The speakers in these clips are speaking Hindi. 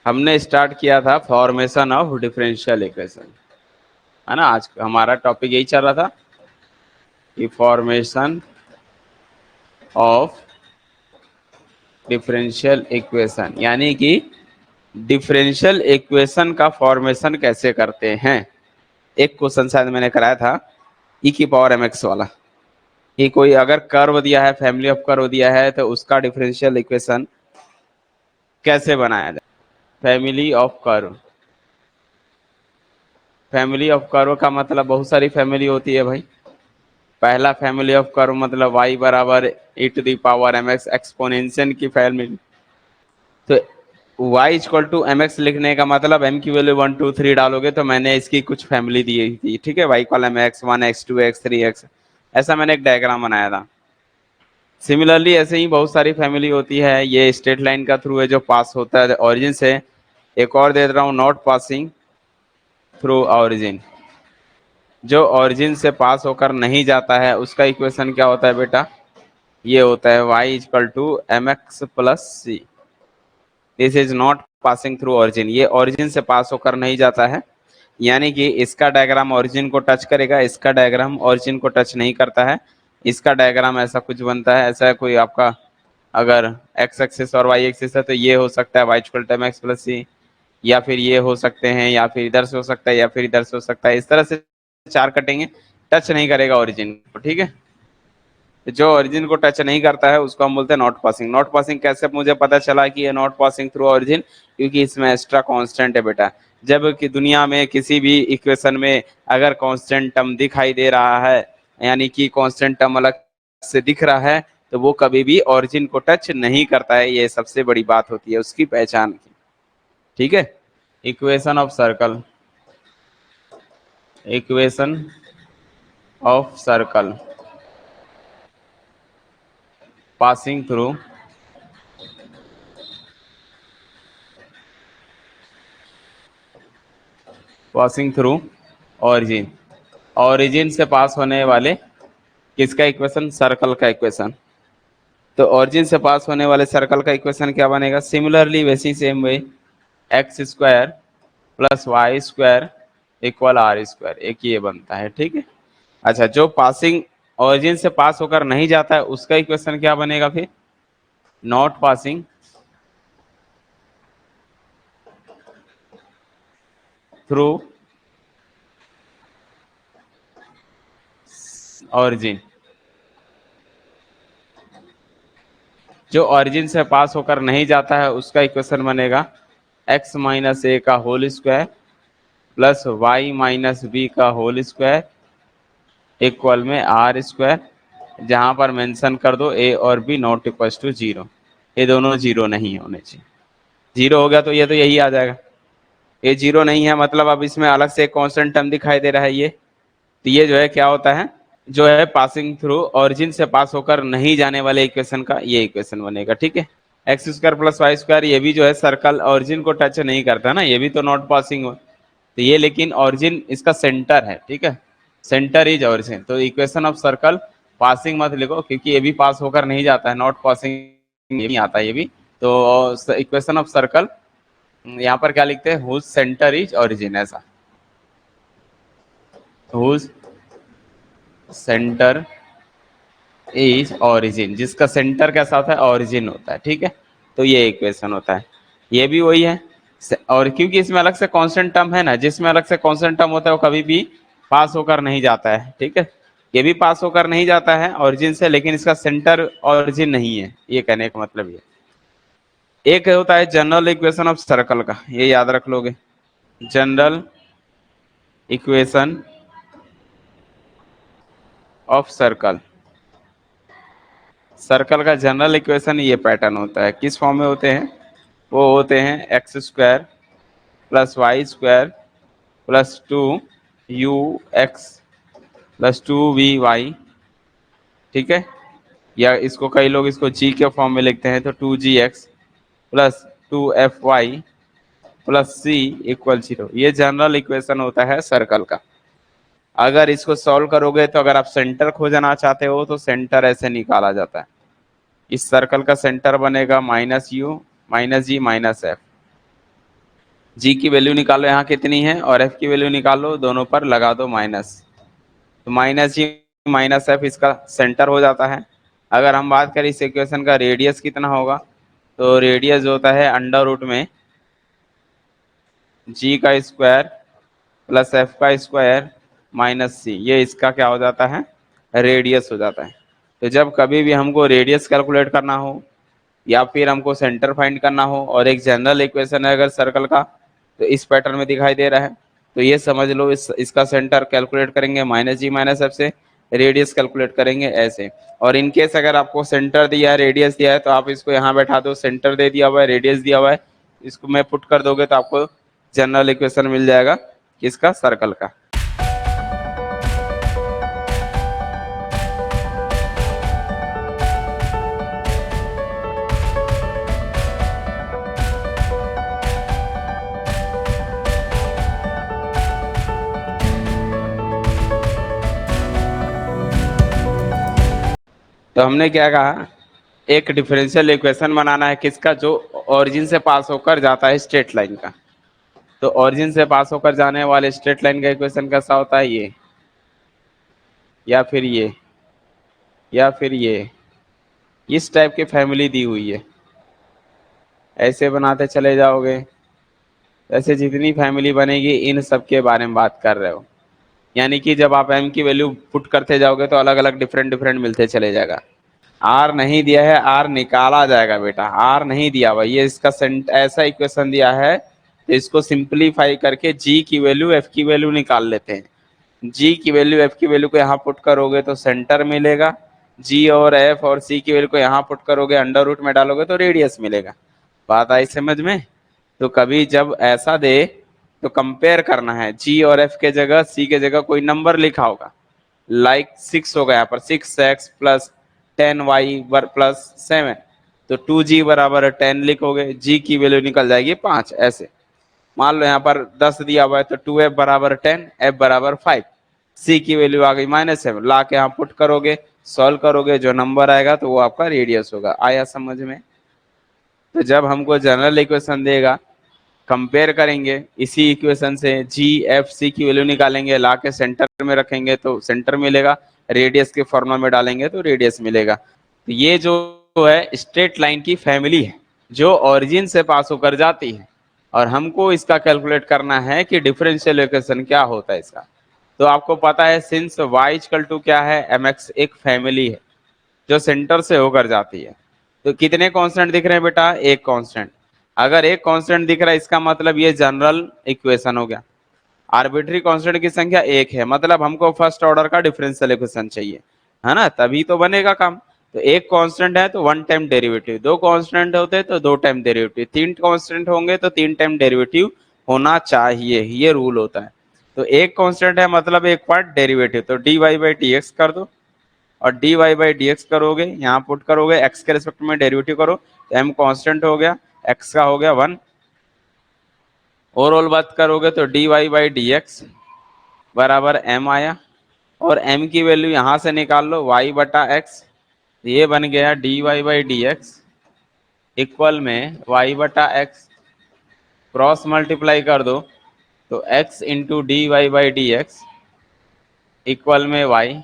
हमने स्टार्ट किया था फॉर्मेशन ऑफ डिफरेंशियल इक्वेशन, है ना। आज हमारा टॉपिक यही चल रहा था कि फॉर्मेशन ऑफ डिफरेंशियल इक्वेशन, यानी कि डिफरेंशियल इक्वेशन का फॉर्मेशन कैसे करते हैं। एक क्वेश्चन शायद मैंने कराया था ई की पावर एम एक्स वाला, कि कोई अगर कर्व दिया है, फैमिली ऑफ कर्व दिया है, तो उसका डिफरेंशियल इक्वेशन कैसे बनाया जाए। Family of curve, family of curve का मतलब बहुत सारी फैमिली होती है भाई। पहला फैमिली ऑफ कर्व मतलब y बराबर e to the power m x exponential की फैमिली। तो y equal to M x लिखने का मतलब m की वैल्यू 1 2 3 डालोगे तो मैंने इसकी कुछ फैमिली दी थी, ठीक है। y column x 1 x 2 x 3 x, ऐसा मैंने एक डायग्राम बनाया था। सिमिलरली ऐसे ही बहुत सारी फैमिली होती है। ये स्ट्रेट लाइन का थ्रू है जो पास होता है ऑरिजिन से। एक और दे रहा हूँ, नॉट पासिंग थ्रू ऑरिजिन, जो ऑरिजिन से पास होकर नहीं जाता है उसका इक्वेशन क्या होता है बेटा, ये होता है y equal to M x plus c. This is not passing through origin, ये ऑरिजिन से पास होकर नहीं जाता है, यानी कि इसका डायग्राम ऑरिजिन को टच करेगा, इसका डायग्राम ऑरिजिन को टच नहीं करता है। इसका डायग्राम ऐसा कुछ बनता है, ऐसा कोई आपका अगर एक्स एक्सिस और वाई एक्सिस है तो ये हो सकता है y equal to M x plus C, या फिर ये हो सकते हैं, या फिर इधर से हो सकता है, या फिर इधर से हो सकता है। इस तरह से चार कटेंगे, टच नहीं करेगा ओरिजिन को, ठीक है। जो ओरिजिन को टच नहीं करता है उसको हम बोलते हैं नॉट पासिंग। नॉट पासिंग कैसे मुझे पता चला कि ये नॉट पासिंग थ्रू ओरिजिन, क्योंकि इसमें एक्स्ट्रा कांस्टेंट है बेटा। जब कि दुनिया में किसी भी इक्वेशन में अगर कांस्टेंट टर्म दिखाई दे रहा है, यानी कि कांस्टेंट टर्म अलग से दिख रहा है, तो वो कभी भी ओरिजिन को टच नहीं करता है। ये सबसे बड़ी बात होती है उसकी पहचान की, ठीक है। Equation of circle, equation of circle passing through passing through origin, origin से पास होने वाले किसका इक्वेशन, सर्कल का इक्वेशन। तो ऑरिजिन से पास होने वाले सर्कल का इक्वेशन क्या बनेगा, सिमिलरली वैसी same way x square plus Y square equal are square, एक ये बनता है, ठीक है। अच्छा, जो पासिंग ऑरिजिन से पास होकर नहीं जाता है उसका इक्वेशन क्या बनेगा फिर, नॉट पासिंग थ्रू ऑरिजिन। जो ऑरिजिन से पास होकर नहीं जाता है उसका इक्वेशन बनेगा एक्स माइनस ए का whole square plus Y minus B का होल स्क्वायर इक्वल में आर स्क्वायर, जहां पर मेंशन कर दो ए और b not equal to zero. ये दोनों जीरो नहीं होने चाहिए। जीरो हो गया तो ये तो यही आ जाएगा। ये जीरो नहीं है मतलब अब इसमें अलग से एक कांस्टेंट टर्म दिखाई दे रहा है ये, तो ये जो है क्या होता है, जो है पासिंग थ्रू ऑरिजिन से पास होकर नहीं जाने वाले इक्वेशन का ये इक्वेशन बनेगा, ठीक है। X square plus Y square, ये भी जो है सर्कल ऑरिजिन को टच नहीं करता ना, ये भी तो नॉट पासिंग हो, तो ये लेकिन ऑरिजिन इसका सेंटर है, ठीक है। सेंटर इज ऑरिजिन, तो इक्वेशन ऑफ सर्कल पासिंग मत लिखो क्योंकि ये भी पास होकर नहीं जाता है, नॉट पासिंग नहीं आता है ये भी। तो इक्वेशन ऑफ सर्कल यहाँ पर क्या लिखते हैं, हुज सेंटर इज ऑरिजिन, ऐसा हुज सेंटर इज ऑरिजिन, जिसका सेंटर कैसा होता है, ऑरिजिन होता है, ठीक है। तो ये इक्वेशन होता है, ये भी वही है। और क्योंकि इसमें अलग से कांस्टेंट टर्म है ना, जिसमें अलग से कांस्टेंट टर्म होता है वो कभी भी पास होकर नहीं जाता है, ठीक है। ये भी पास होकर नहीं जाता है ऑरिजिन से, लेकिन इसका सेंटर ऑरिजिन नहीं है, ये कहने का मतलब ये। एक होता है जनरल इक्वेशन ऑफ सर्कल का, ये याद रख लोगे, general equation of circle. Circle का जनरल इक्वेशन ये पैटर्न होता है, किस फॉर्म में होते हैं, वो होते हैं x square plus Y square plus 2 u x plus 2 vy, ठीक है। या इसको कई लोग इसको g के फॉर्म में लिखते हैं, तो 2 gx plus 2 fy plus c equal 0। ये जनरल इक्वेशन होता है सर्कल का। अगर इसको सॉल्व करोगे तो अगर आप सेंटर खोजना चाहते हो तो सेंटर ऐसे निकाला जाता है, इस सर्कल का सेंटर बनेगा minus U minus G minus F, G की वैल्यू निकालो यहाँ कितनी है, और एफ की वैल्यू निकालो, दोनों पर लगा दो माइनस। तो माइनस जी माइनस एफ इसका सेंटर हो जाता है। अगर हम बात करें इस इक्वेशन का रेडियस कितना होगा, तो रेडियस होता है अंडर रूट में जी का स्क्वायर प्लस एफ का स्क्वायर माइनस सी, ये इसका क्या हो जाता है, रेडियस हो जाता है। तो जब कभी भी हमको रेडियस कैलकुलेट करना हो या फिर हमको सेंटर फाइंड करना हो, और एक जनरल इक्वेशन है अगर सर्कल का, तो इस पैटर्न में दिखाई दे रहा है, तो ये समझ लो इसका सेंटर कैलकुलेट करेंगे माइनस जी माइनस एफ से, रेडियस कैलकुलेट करेंगे ऐसे। और इन केस अगर आपको सेंटर दिया है रेडियस दिया है, तो आप इसको यहाँ बैठा दो, सेंटर दे दिया हुआ है रेडियस दिया हुआ है, इसको मैं पुट कर दोगे तो आपको जनरल इक्वेशन मिल जाएगा किसका, सर्कल का। तो हमने क्या कहा, एक डिफरेंशियल इक्वेशन बनाना है किसका, जो ओरिजिन से पास होकर जाता है स्ट्रेट लाइन का। तो ओरिजिन से पास होकर जाने वाले स्ट्रेट लाइन का इक्वेशन कैसा होता है, ये या फिर ये या फिर ये, इस टाइप की फैमिली दी हुई है, ऐसे बनाते चले जाओगे, ऐसे जितनी फैमिली बनेगी इन सब के बारे में बात कर रहे हो। यानी कि जब आप एम की वैल्यू पुट करते जाओगे तो अलग अलग डिफरेंट डिफरेंट मिलते चले जाएगा। आर नहीं दिया है, आर निकाला जाएगा बेटा, आर नहीं दिया हुआ, ये इसका ऐसा इक्वेशन दिया है, तो इसको सिंप्लीफाई करके जी की वैल्यू एफ की वैल्यू निकाल लेते हैं। जी की वैल्यू एफ की वैल्यू को यहाँ पुट करोगे तो सेंटर मिलेगा, जी और एफ और सी की वैल्यू को यहाँ पुट करोगे अंडर रूट में डालोगे तो रेडियस मिलेगा। बात आई समझ में। तो कभी जब ऐसा दे तो कंपेयर करना है, जी और एफ के जगह सी के जगह कोई नंबर लिखा होगा, लाइक 6 होगा यहाँ पर, 6x प्लस 10y प्लस 7, तो 2g बराबर 10 लिखोगे, g की वैल्यू निकल जाएगी 5 ऐसे। मान लो यहाँ पर 10 दिया हुआ है तो 2f बराबर 10, f बराबर 5, c की वैल्यू आ गई -7, ला के यहाँ पुट करोगे, सॉल्व करोगे, जो नंबर आएगा तो वो आपका रेडियस होगा। आया समझ में। तो जब हमको जनरल इक्वेशन देगा, कंपेयर करेंगे इसी इक्वेशन से, जी एफ सी की वैल्यू निकालेंगे, ला के सेंटर में रखेंगे तो सेंटर मिलेगा, रेडियस के फॉर्मूला में डालेंगे तो रेडियस मिलेगा। तो ये जो है स्ट्रेट लाइन की फैमिली है जो ओरिजिन से पास होकर जाती है, और हमको इसका कैलकुलेट करना है कि डिफरेंशियल इक्वेशन क्या होता है इसका। तो आपको पता है सिंस y इक्वल टू क्या है, mx, एक फैमिली है जो सेंटर से होकर जाती है। तो कितने कांस्टेंट दिख रहे हैं बेटा, एक कांस्टेंट। अगर एक कांस्टेंट दिख रहा है इसका मतलब ये जनरल इक्वेशन हो गया। आर्बिट्री कांस्टेंट की संख्या एक है, मतलब हमको फर्स्ट ऑर्डर का डिफरेंशियल इक्वेशन चाहिए, है ना, तभी तो बनेगा काम। तो एक कांस्टेंट है तो वन टाइम डेरिवेटिव, दो कांस्टेंट होते तो दो टाइम डेरिवेटिव, तीन कांस्टेंट होंगे तो तीन टाइम डेरिवेटिव होना चाहिए, ये रूल होता है। तो एक कांस्टेंट है मतलब एक पार्ट डेरिवेटिव, तो d Y by D x कर दो, और d Y by D x करोगे, यहाँ पुट करोगे, एक्स के रिस्पेक्ट में डेरिवेटिव करो, तो एम कांस्टेंट हो गया, एक्स का हो गया 1, ओवरऑल बात करोगे तो d Y by D x बराबर एम आया, और एम की वैल्यू यहाँ से निकाल लो वाई बटा एक्स, ये बन गया D Y by D x equal में वाई बटा एक्स, क्रॉस मल्टीप्लाई कर दो तो X into D Y by D x equal में वाई,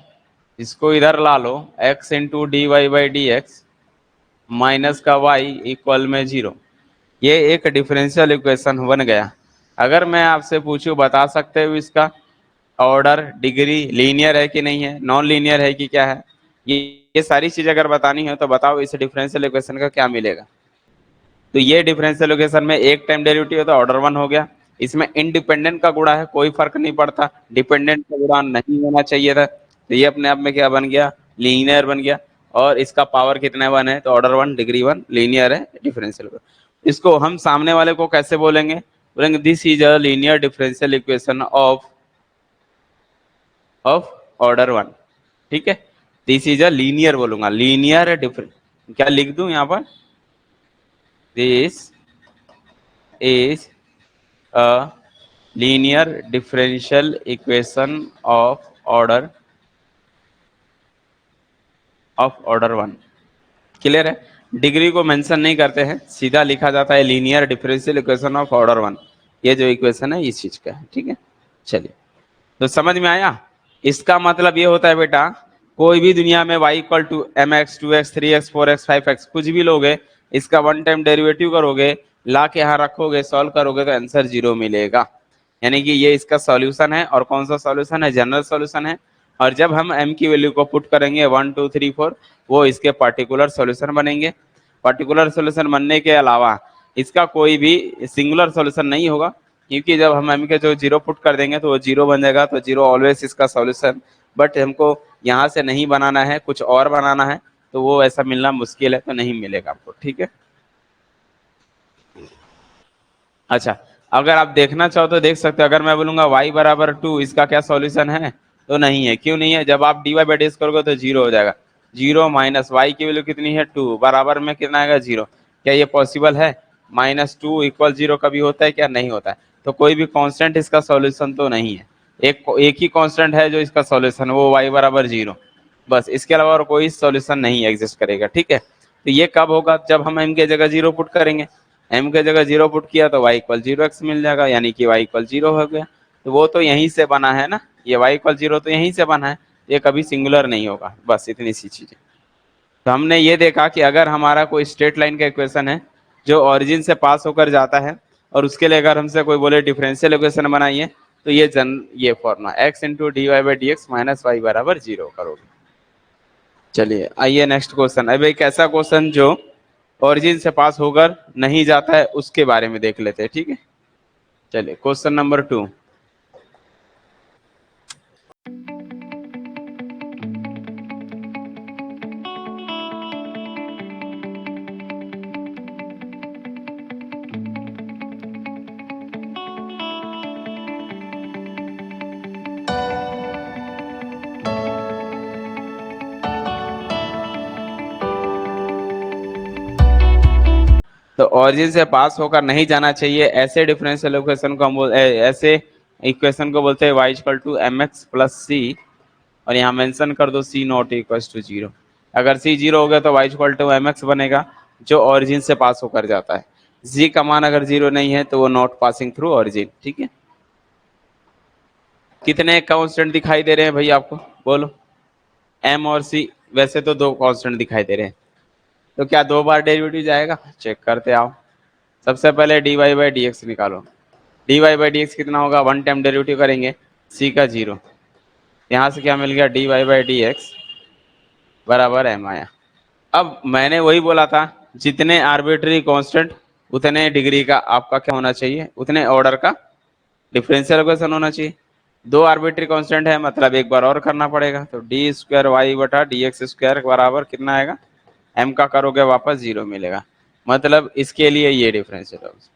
इसको इधर ला लो, X into D Y by D x minus का वाई इक्वल में 0। ये एक डिफरेंशियल इक्वेशन बन गया। अगर मैं आपसे पूछूं, बता सकते हो इसका ऑर्डर, डिग्री, लीनियर है कि नहीं है, नॉन लीनियर है कि क्या है, ये सारी चीज अगर बतानी है तो बताओ इस डिफरेंशियल इक्वेशन का क्या मिलेगा। तो ये डिफरेंशियल इक्वेशन में एक टाइम डेरिवेटिव है तो ऑर्डर 1 हो गया। इसमें इंडिपेंडेंट का गुणा है, कोई फर्क नहीं पड़ता, डिपेंडेंट का गुणा नहीं होना चाहिए था, तो ये अपने आप में क्या बन गया, लीनियर बन गया। और इसका पावर कितना 1 है, तो ऑर्डर 1 डिग्री 1 लीनियर है डिफरेंशियल। इसको हम सामने वाले को कैसे बोलेंगे, बोलेंगे this is a linear differential equation of order 1। ठीक है, दिस इज अ लीनियर बोलूंगा, लीनियर डिफरेंस, क्या लिख दूं यहाँ पर, this is a linear differential equation of order 1। Clear है, डिग्री को मेंशन नहीं करते हैं, सीधा लिखा जाता है linear differential equation of order 1। ये जो इक्वेशन है इस चीज का है, ठीक है। चलिए, तो समझ में आया। इसका मतलब ये होता है बेटा, कोई भी दुनिया में y equal to M x, 2x, 3x, 4x, 5x कुछ भी लोगे, इसका वन टाइम डेरिवेटिव करोगे, ला के यहाँ रखोगे, सॉल्व करोगे तो आंसर 0 मिलेगा। यानी कि ये इसका सॉल्यूशन है। और कौन सा सॉल्यूशन है? जनरल सॉल्यूशन है। और जब हम m की वैल्यू को पुट करेंगे 1 2 3 4, वो इसके पर्टिकुलर सॉल्यूशन बनेंगे। पर्टिकुलर सॉल्यूशन बनने के अलावा इसका कोई भी सिंगुलर सॉल्यूशन नहीं होगा, क्योंकि जब हम m के जो 0 पुट कर देंगे तो वो 0 बन जाएगा, तो 0 ऑलवेज इसका सॉल्यूशन। बट हमको यहाँ से नहीं बनाना है, कुछ और बनाना है, तो वो ऐसा मिलना मुश्किल है, तो नहीं मिलेगा आपको, ठीक है। अच्छा, अगर आप देखना चाहो तो देख सकते हो। अगर मैं बोलूंगा y बराबर 2, इसका क्या सॉल्यूशन है? तो नहीं है। क्यों नहीं है? जब आप dy बाई डी करोगे तो 0 हो जाएगा। 0 माइनस y की वैल्यू कितनी है? 2, बराबर में कितना आएगा? 0। क्या ये पॉसिबल है? -2 इक्वल 0 कभी होता है क्या? नहीं होता है। तो कोई भी कांस्टेंट इसका सॉल्यूशन तो नहीं है। एक ही कांस्टेंट है जो इसका सॉल्यूशन, वो y बराबर 0, बस। इसके अलावा और कोई सॉल्यूशन नहीं एग्जिस्ट करेगा, ठीक है। तो ये कब होगा? जब हम m के जगह 0 पुट करेंगे। m के जगह 0 पुट किया तो y इक्वल 0x मिल जाएगा, यानी कि y इक्वल 0 हो गया। तो वो तो यहीं से बना है ना, ये y इक्वल 0 तो यहीं से बना है। ये कभी सिंगुलर नहीं होगा, बस इतनी सी चीजें। तो हमने ये देखा कि अगर हमारा कोई स्ट्रेट लाइन का इक्वेशन है जो ओरिजिन से पास होकर जाता है, और उसके लिए अगर हमसे कोई बोले डिफरेंशियल इक्वेशन बनाइए, तो ये formula x into D Y by D x minus y बराबर 0 करोगे। चलिए आइए नेक्स्ट क्वेश्चन। अब एक ऐसा क्वेश्चन जो ओरिजिन से पास होकर नहीं जाता है, उसके बारे में देख लेते हैं, ठीक है। चलिए क्वेश्चन नंबर 2। तो ओरिजिन से पास होकर नहीं जाना चाहिए, ऐसे डिफरेंशियल इक्वेशन को हम ऐसे इक्वेशन को बोलते हैं y equal to M x plus C, और यहाँ मेंशन कर दो c नॉट इक्वल टू 0। अगर c 0 हो गया तो y equal to M x बनेगा, जो ओरिजिन से पास होकर जाता है। z का मान अगर 0 नहीं है तो वो नॉट पासिंग थ्रू ओरिजिन, ठीक है। कितने कांस्टेंट दिखाई दे रहे हैं भाई आपको? बोलो। m और c, वैसे तो दो कांस्टेंट दिखाई दे रहे हैं, तो क्या दो बार डेरिवेटिव जाएगा? चेक करते आओ। सबसे पहले dy बाई डी एक्स निकालो। dy बाई डी एक्स कितना होगा? वन टाइम डेरिवेटिव करेंगे, c का 0, यहाँ से क्या मिल गया? dy बाई डी एक्स बराबर m आया। अब मैंने वही बोला था, जितने आर्बिट्री कांस्टेंट उतने डिग्री का आपका क्या होना चाहिए? उतने ऑर्डर का डिफरेंशियल इक्वेशन होना चाहिए। दो आर्बिट्री कांस्टेंट है, मतलब एक बार और करना पड़ेगा। तो डी स्क्वायर वाई बटा डी एक्स स्क्वायर बराबर कितना आएगा? m का करोगे वापस 0 मिलेगा, मतलब इसके लिए ये डिफरेंशियल इक्वेशन।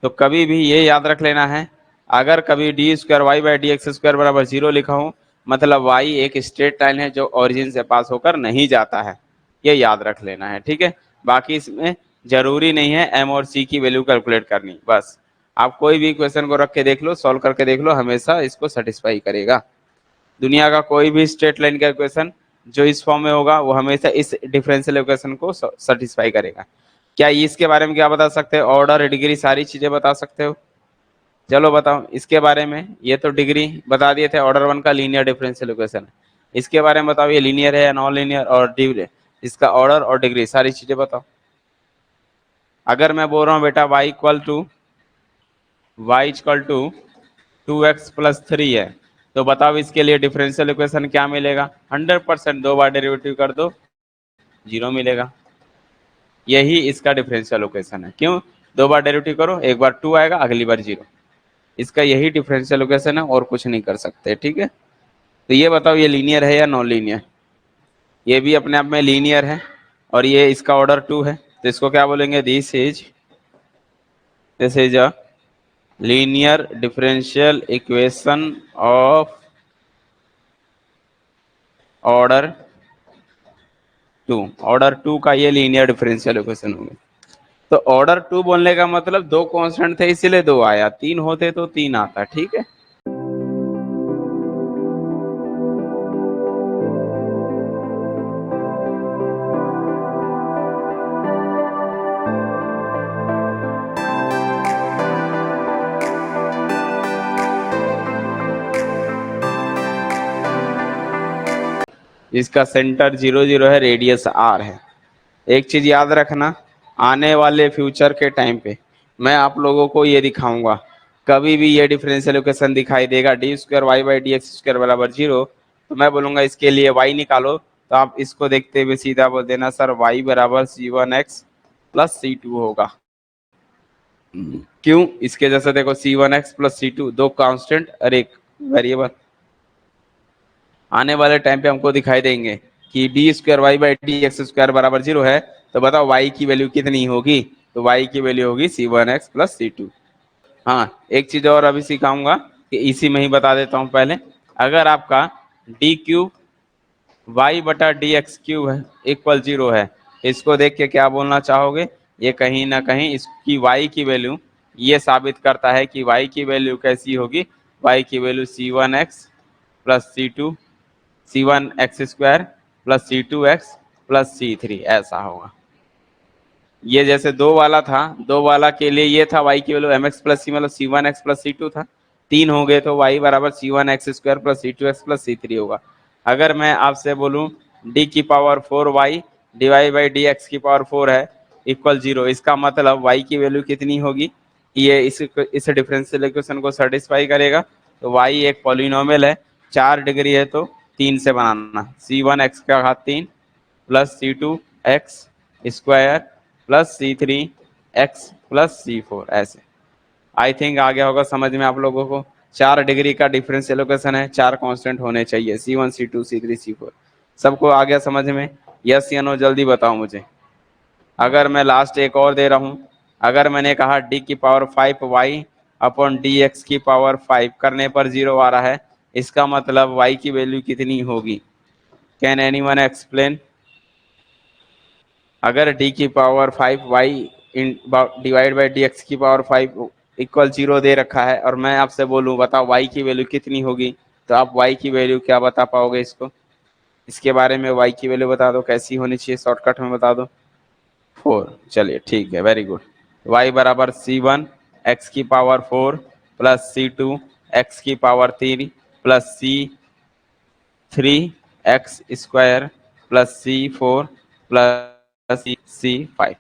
तो कभी भी ये याद रख लेना है, अगर कभी d square y by D x square बराबर 0 लिखा हूं, मतलब वाई एक स्ट्रेट लाइन है जो ओरिजिन से पास होकर नहीं जाता है, ये याद रख लेना है, ठीक है। बाकी इसमें जरूरी नहीं है एम और सी की वैल्यू कैलकुलेट करनी, बस आप कोई भी क्वेश्चन को रख के देख लो, सॉल्व करके देख लो, हमेशा इसको सेटिस्फाई करेगा। दुनिया का कोई भी स्ट्रेट लाइन का इक्वेशन जो इस फॉर्म में होगा, वो हमेशा इस डिफरेंशियल इक्वेशन को सेटिस्फाई करेगा। क्या इसके बारे में क्या बता सकते हो? ऑर्डर, डिग्री, सारी चीजें बता सकते हो? चलो बताओ इसके बारे में। ये तो डिग्री बता दिए थे, ऑर्डर 1 का लीनियर डिफरेंशियल इक्वेशन। इसके बारे में बताओ, ये लीनियर है या नॉन लीनियर, और इसका ऑर्डर और डिग्री सारी चीजें बताओ। अगर मैं बोल रहा हूँ बेटा y equal to 2x plus 3 है, तो बताओ इसके लिए डिफरेंशियल इक्वेशन क्या मिलेगा? 100% दो बार डेरिवेटिव कर दो, 0 मिलेगा। यही इसका डिफरेंशियल इक्वेशन है। क्यों? दो बार डेरिवेटिव करो, एक बार 2 आएगा, अगली बार 0। इसका यही डिफरेंशियल इक्वेशन है, और कुछ नहीं कर सकते, ठीक है। तो ये बताओ, ये लीनियर है या नॉन लीनियर? ये भी अपने आप में लीनियर है, और ये इसका ऑर्डर 2 है, तो इसको क्या बोलेंगे? This is a linear differential equation of order 2। Order 2 का ये लीनियर डिफरेंशियल इक्वेशन होगा। तो ऑर्डर 2 बोलने का मतलब दो कांस्टेंट थे इसीलिए 2 आया, 3 होते तो 3 आता, ठीक है। इसका सेंटर 0 0 है, रेडियस r है। एक चीज याद रखना, आने वाले फ्यूचर के टाइम पे मैं आप लोगों को ये दिखाऊंगा, कभी भी ये डिफरेंशियल इक्वेशन दिखाई देगा d square y by D x square बराबर 0, तो मैं बोलूंगा इसके लिए y निकालो, तो आप इसको देखते हुए सीधा बोल देना सर y बराबर c1x प्लस c2 होगा। क्यों? इसके जैसे देखो c1x प्लस c2 दो कांस्टेंट और एक वेरिएबल आने वाले टाइम पे हमको दिखाई देंगे कि d square y by D x square बराबर 0 है, तो बताओ y की वैल्यू कितनी होगी? तो y की वैल्यू होगी c1x प्लस c2। हाँ, एक चीज और अभी सिखाऊंगा कि इसी में ही बता देता हूँ पहले। अगर आपका डी क्यूब वाई बटा डी एक्स क्यूब है इक्वल 0 है, इसको देख के क्या बोलना चाहोगे? ये कहीं ना कहीं इसकी y की वैल्यू ये साबित करता है कि y की वैल्यू कैसी होगी? y की value c1x plus c2 c1x square plus c2x plus c3 ऐसा होगा। ये जैसे दो वाला था, दो वाला के लिए ये था y की वैल्यू mx प्लस c मतलब c1x प्लस c2 था, तीन हो गए तो y बराबर c1x square plus c2x plus c3 होगा। अगर मैं आपसे बोलूं d की power 4y divide by D x की पावर 4 है इक्वल 0, इसका मतलब y की वैल्यू कितनी होगी? ये इस डिफरेंशियल इक्वेशन को सेटिस्फाई करेगा। तो y एक पॉलिनोमियल है, 4 डिग्री है तो 3 से बनाना, c1x का घात 3 plus c2x square plus c3x plus c4 ऐसे। आई थिंक आ गया होगा समझ में आप लोगों को। 4 डिग्री का डिफरेंशियल इक्वेशन है, 4 कांस्टेंट होने चाहिए c1 c2 c3 c4। सबको आ गया समझ में? यस या नो जल्दी बताओ मुझे। अगर मैं लास्ट एक और दे रहा हूं, अगर मैंने कहा d की power 5y upon d x की पावर 5 करने पर 0 आ रहा है, इसका मतलब y की वैल्यू कितनी होगी? Can anyone explain? अगर d की power 5y in divide by D x की पावर 5 इक्वल 0 दे रखा है और मैं आपसे बोलूं बताओ y की वैल्यू कितनी होगी, तो आप y की वैल्यू क्या बता पाओगे? इसको इसके बारे में y की वैल्यू बता दो, कैसी होनी चाहिए शॉर्टकट में बता दो। 4। चलिए ठीक है, वेरी गुड। y बराबर c1 x की पावर 4 प्लस c2 x की power 3 plus c3 x square plus c4 plus c5।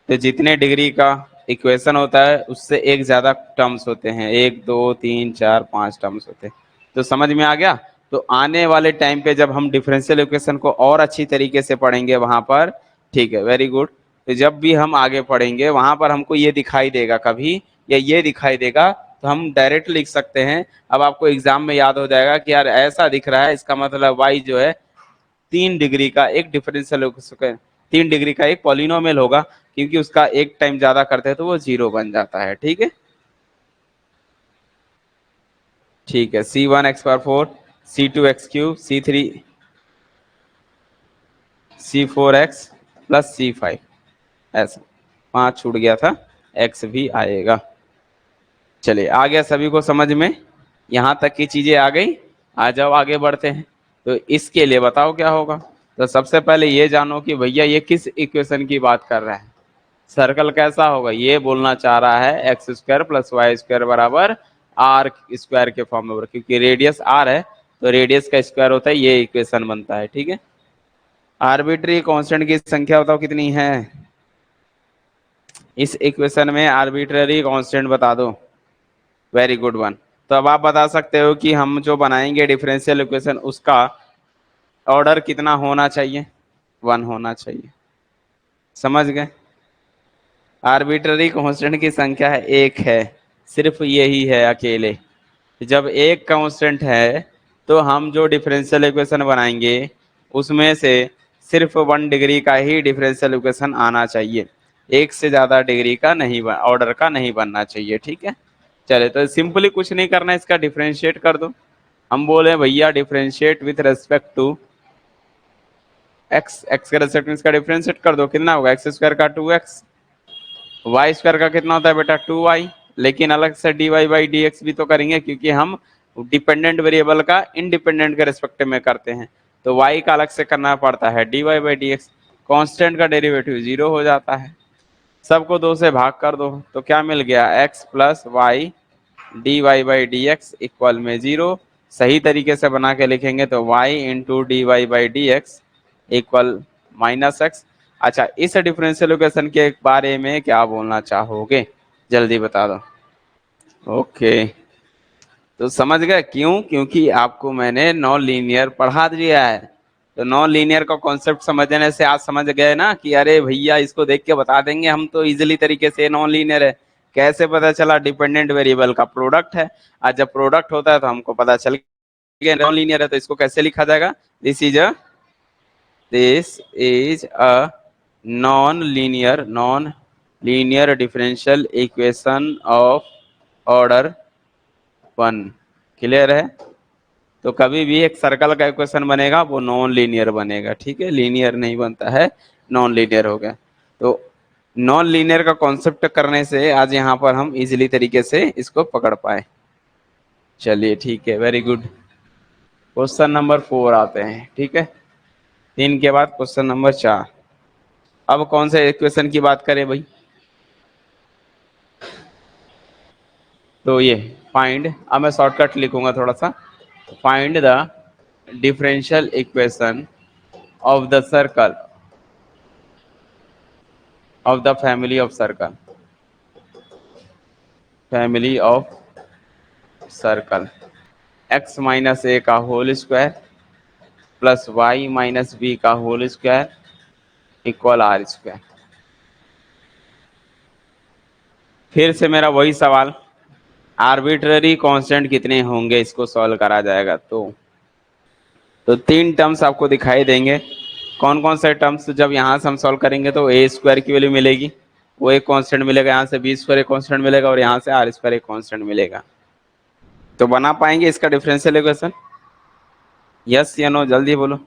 तो जितने डिग्री का इक्वेशन होता है उससे एक ज्यादा टर्म्स होते हैं, 1 2 3 4 5 टर्म्स होते हैं। तो समझ में आ गया? तो आने वाले टाइम पे जब हम डिफरेंशियल इक्वेशन को और अच्छी तरीके से पढ़ेंगे वहां पर, ठीक है, वेरी गुड, तो जब भी हम आगे पढ़ेंगे वहां पर हमको ये दिखाई देगा कभी, या ये दिखाई देगा तो हम डायरेक्ट लिख सकते हैं। अब आपको एग्जाम में याद हो जाएगा कि यार ऐसा दिख रहा है, इसका मतलब y जो है 3 डिग्री का एक डिफरेंशियल 3 डिग्री का एक पॉलिनोमियल होगा, क्योंकि उसका एक टाइम ज्यादा करते हैं तो वो 0 बन जाता है। ठीक है, ठीक है, c1x power 4 c2x cube c3 c4x plus c5 ऐसा। 5 छूट गया था, x भी आएगा। चलिए आ गया सभी को समझ में? यहां तक की चीजें आ गई। आ जाओ आगे बढ़ते हैं। तो इसके लिए बताओ क्या होगा। तो सबसे पहले ये जानो कि भैया ये किस इक्वेशन की बात कर रहा है। सर्कल कैसा होगा? ये बोलना चाह रहा है x square plus Y square बराबर आर स्क्वायर के फॉर्म में, क्योंकि रेडियस आर है तो रेडियस का स्क्वायर होता है, ये इक्वेशन बनता है। ठीक है, आर्बिट्री कांस्टेंट की संख्या बताओ कितनी है इस इक्वेशन में? आर्बिट्ररी कांस्टेंट बता दो। Very good one. तो अब आप बता सकते हो कि हम जो बनाएंगे डिफरेंशियल इक्वेशन उसका ऑर्डर कितना होना चाहिए? 1 होना चाहिए। समझ गए? आर्बिट्ररी कांस्टेंट की संख्या है एक है, सिर्फ यही है अकेले। जब एक कांस्टेंट है तो हम जो डिफरेंशियल इक्वेशन बनाएंगे उसमें से सिर्फ 1 डिग्री का ही डिफरेंशियल इक्वेशन आना चाहिए, एक से ज्यादा डिग्री का नहीं, ऑर्डर का नहीं बनना चाहिए। ठीक है, चले तो सिंपली कुछ नहीं करना, इसका डिफरेंशिएट कर दो। हम बोले भैया differentiate with respect to x, x के रेस्पेक्ट में इसका डिफरेंशिएट कर दो, कितना होगा? एक्स स्क्वायर का 2x, वाई स्क्वायर का कितना होता है बेटा? 2y। लेकिन अलग से dy बाई डी एक्स भी तो करेंगे, क्योंकि हम डिपेंडेंट वेरिएबल का इंडिपेंडेंट के रेस्पेक्ट में करते हैं, तो y का अलग से करना पड़ता है dy by D x. Constant का डेरिवेटिव 0 हो जाता है। सबको 2 से भाग कर दो तो क्या मिल गया? x plus y d Y by D x equal में 0। सही तरीके से बना के लिखेंगे तो y into D Y by D x equal minus x. अच्छा, इस डिफरेंशियल इक्वेशन के बारे में क्या बोलना चाहोगे, जल्दी बता दो। ओके, तो समझ गए क्यों? क्योंकि आपको मैंने नॉन लीनियर पढ़ा दिया है। तो नॉन लीनियर का कॉन्सेप्ट समझने से आज समझ गए ना कि अरे भैया इसको देख के बता देंगे हम तो इजीली तरीके से नॉन लीनियर है। कैसे पता चला? डिपेंडेंट वेरिएबल का प्रोडक्ट है। आज जब प्रोडक्ट होता है तो हमको पता चल गया नॉन लीनियर है। तो इसको कैसे लिखा जाएगा? This is a non linear differential equation of order 1। Clear है? तो कभी भी एक सर्कल का इक्वेशन बनेगा वो नॉन लीनियर बनेगा, ठीक है, लीनियर नहीं बनता है, नॉन लीनियर हो गया। तो नॉन लीनियर का कॉन्सेप्ट करने से आज यहाँ पर हम इजीली तरीके से इसको पकड़ पाए। चलिए ठीक है, वेरी गुड। क्वेश्चन नंबर 4 आते हैं, ठीक है, 3 के बाद क्वेश्चन नंबर 4। अब कौन से इक्वेशन की बात करें भाई? तो ये फाइंड, अब मैं शॉर्टकट लिखूंगा थोड़ा सा। Find the differential equation of the circle of the family of circle x minus ए का whole square plus Y minus B का whole square equal are square. फिर से मेरा वही सवाल, आर्बिट्ररी कांस्टेंट कितने होंगे इसको सॉल्व करा जाएगा? तो 3 टर्म्स आपको दिखाई देंगे। कौन कौन से टर्म्स? जब यहाँ से हम सॉल्व करेंगे तो ए स्क्वायर की वैल्यू मिलेगी, वो एक कांस्टेंट मिलेगा, यहाँ से बी स्क्वायर एक कांस्टेंट मिलेगा और यहाँ से आर स्क्वायर एक कांस्टेंट मिलेगा। तो बना पाएंगे इसका डिफरेंशियल इक्वेशन? यस या नो, जल्दी बोलो।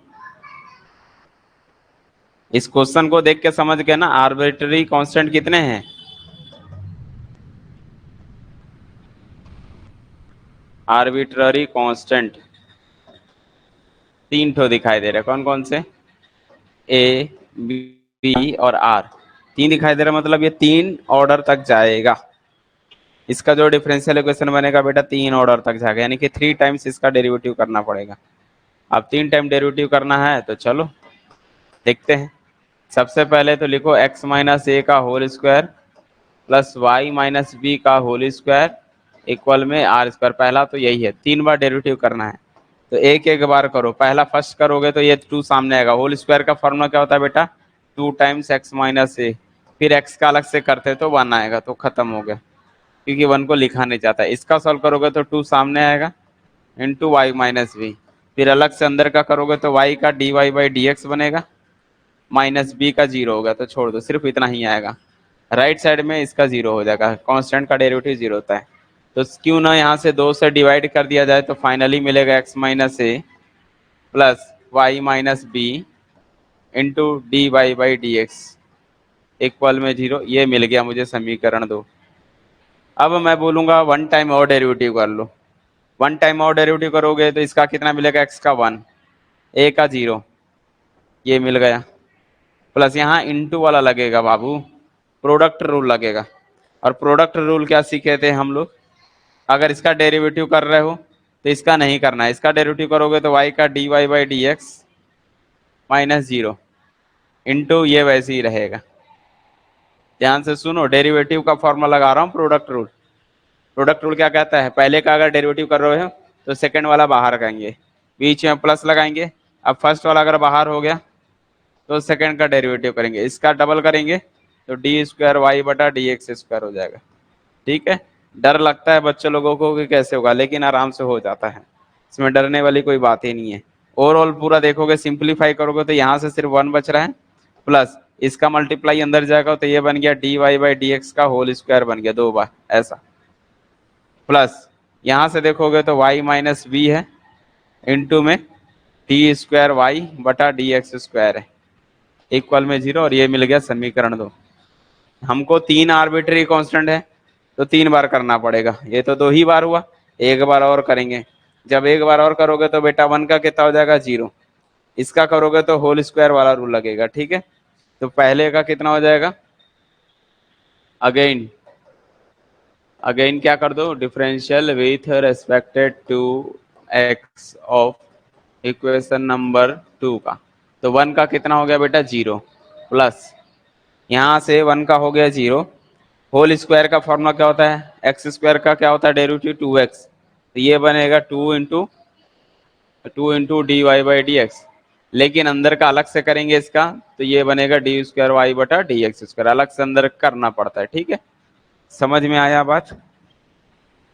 इस क्वेश्चन को देख के समझ गए ना आर्बिट्ररी कांस्टेंट कितने हैं? आर्बिट्ररी कांस्टेंट 3 ठो दिखाई दे रहे, कौन कौन से? ए, बी और आर। 3 दिखाई दे रहा, मतलब ये 3 ऑर्डर तक जाएगा। इसका जो डिफरेंशियल इक्वेशन बनेगा बेटा 3 ऑर्डर तक जाएगा, यानी कि 3 टाइम्स इसका डेरिवेटिव करना पड़ेगा। अब 3 टाइम डेरिवेटिव करना है तो चलो देखते हैं। सबसे पहले तो लिखो x माइनस ए का whole square plus Y minus B का होल स्क्वायर इक्वल में आर स्क्वायर। पहला तो यही है, 3 बार डेरिवेटिव करना है तो एक एक बार करो। पहला फर्स्ट करोगे तो ये 2 सामने आएगा। होल स्क्वायर का फॉर्मूला क्या होता है बेटा? 2 टाइम्स x माइनस ए। फिर x का अलग से करते तो 1 आएगा, तो खत्म हो गया, क्योंकि 1 को लिखा नहीं जाता। इसका सॉल्व करोगे तो 2 सामने आएगा इंटू वाई माइनस बी। फिर अलग से अंदर का करोगे तो y का d Y by D x बनेगा, माइनस बी का 0 होगा तो छोड़ दो, सिर्फ इतना ही आएगा। राइट साइड में इसका 0 हो जाएगा, कांस्टेंट का डेरिवेटिव 0 होता है। तो क्यों ना यहाँ से 2 से डिवाइड कर दिया जाए, तो फाइनली मिलेगा x minus a plus Y minus b into D Y by D x equal में 0। ये मिल गया मुझे समीकरण 2। अब मैं बोलूंगा 1 टाइम और डेरिवेटिव कर लो। 1 टाइम और डेरिवेटिव करोगे तो इसका कितना मिलेगा? x का 1, a का 0, ये मिल गया। प्लस यहाँ इंटू वाला लगेगा बाबू, प्रोडक्ट रूल लगेगा। और प्रोडक्ट रूल क्या सीखे थे हम लोग? अगर इसका डेरिवेटिव कर रहे हो तो इसका नहीं करना है। इसका डेरिवेटिव करोगे तो y का d Y by D x minus 0 into ये वैसे ही रहेगा। ध्यान से सुनो, डेरिवेटिव का फॉर्मूला लगा रहा हूँ, प्रोडक्ट रूल। प्रोडक्ट रूल क्या कहता है? पहले का अगर डेरिवेटिव कर रहे हो तो सेकंड वाला बाहर करेंगे, बीच में प्लस लगाएंगे। अब फर्स्ट वाला अगर बाहर हो गया तो सेकंड का डेरिवेटिव करेंगे, इसका डबल करेंगे तो डी स्क्वायर वाई बटा डी एक्स स्क्वायर हो जाएगा। ठीक है, डर लगता है बच्चे लोगों को कि कैसे होगा, लेकिन आराम से हो जाता है, इसमें डरने वाली कोई बात ही नहीं है। ओवरऑल पूरा देखोगे, सिंप्लीफाई करोगे तो यहाँ से सिर्फ 1 बच रहा है, प्लस इसका मल्टीप्लाई अंदर जाएगा तो ये बन गया D Y by D x का होल स्क्वायर बन गया 2 बार ऐसा। प्लस यहाँ से देखोगे तो y माइनस बी है इंटू में डी स्क्वायर वाई बटा डी एक्स स्क्वायर है इक्वल में 0, और ये मिल गया समीकरण 2। हमको 3 आर्बिट्री कांस्टेंट है तो 3 बार करना पड़ेगा, ये तो 2 ही बार हुआ, एक बार और करेंगे। जब एक बार और करोगे तो बेटा 1 का कितना हो जाएगा? 0। इसका करोगे तो होल स्क्वायर वाला रूल लगेगा। ठीक है, तो पहले का कितना हो जाएगा? अगेन क्या कर दो? Differential with respected to x of equation number 2 का। तो 1 का कितना हो गया बेटा 0 प्लस यहाँ से 1 का हो गया 0। होल स्क्वायर का फॉर्मूला क्या होता है, एक्स स्क्वायर का क्या होता है डेरिवेटिव 2x, तो ये बनेगा 2 into D Y by D x. लेकिन अंदर का अलग से करेंगे इसका, तो ये बनेगा डी स्क्वायर वाई बटा डी एक्स स्क्वायर, अलग से अंदर करना पड़ता है। ठीक है, समझ में आया बात।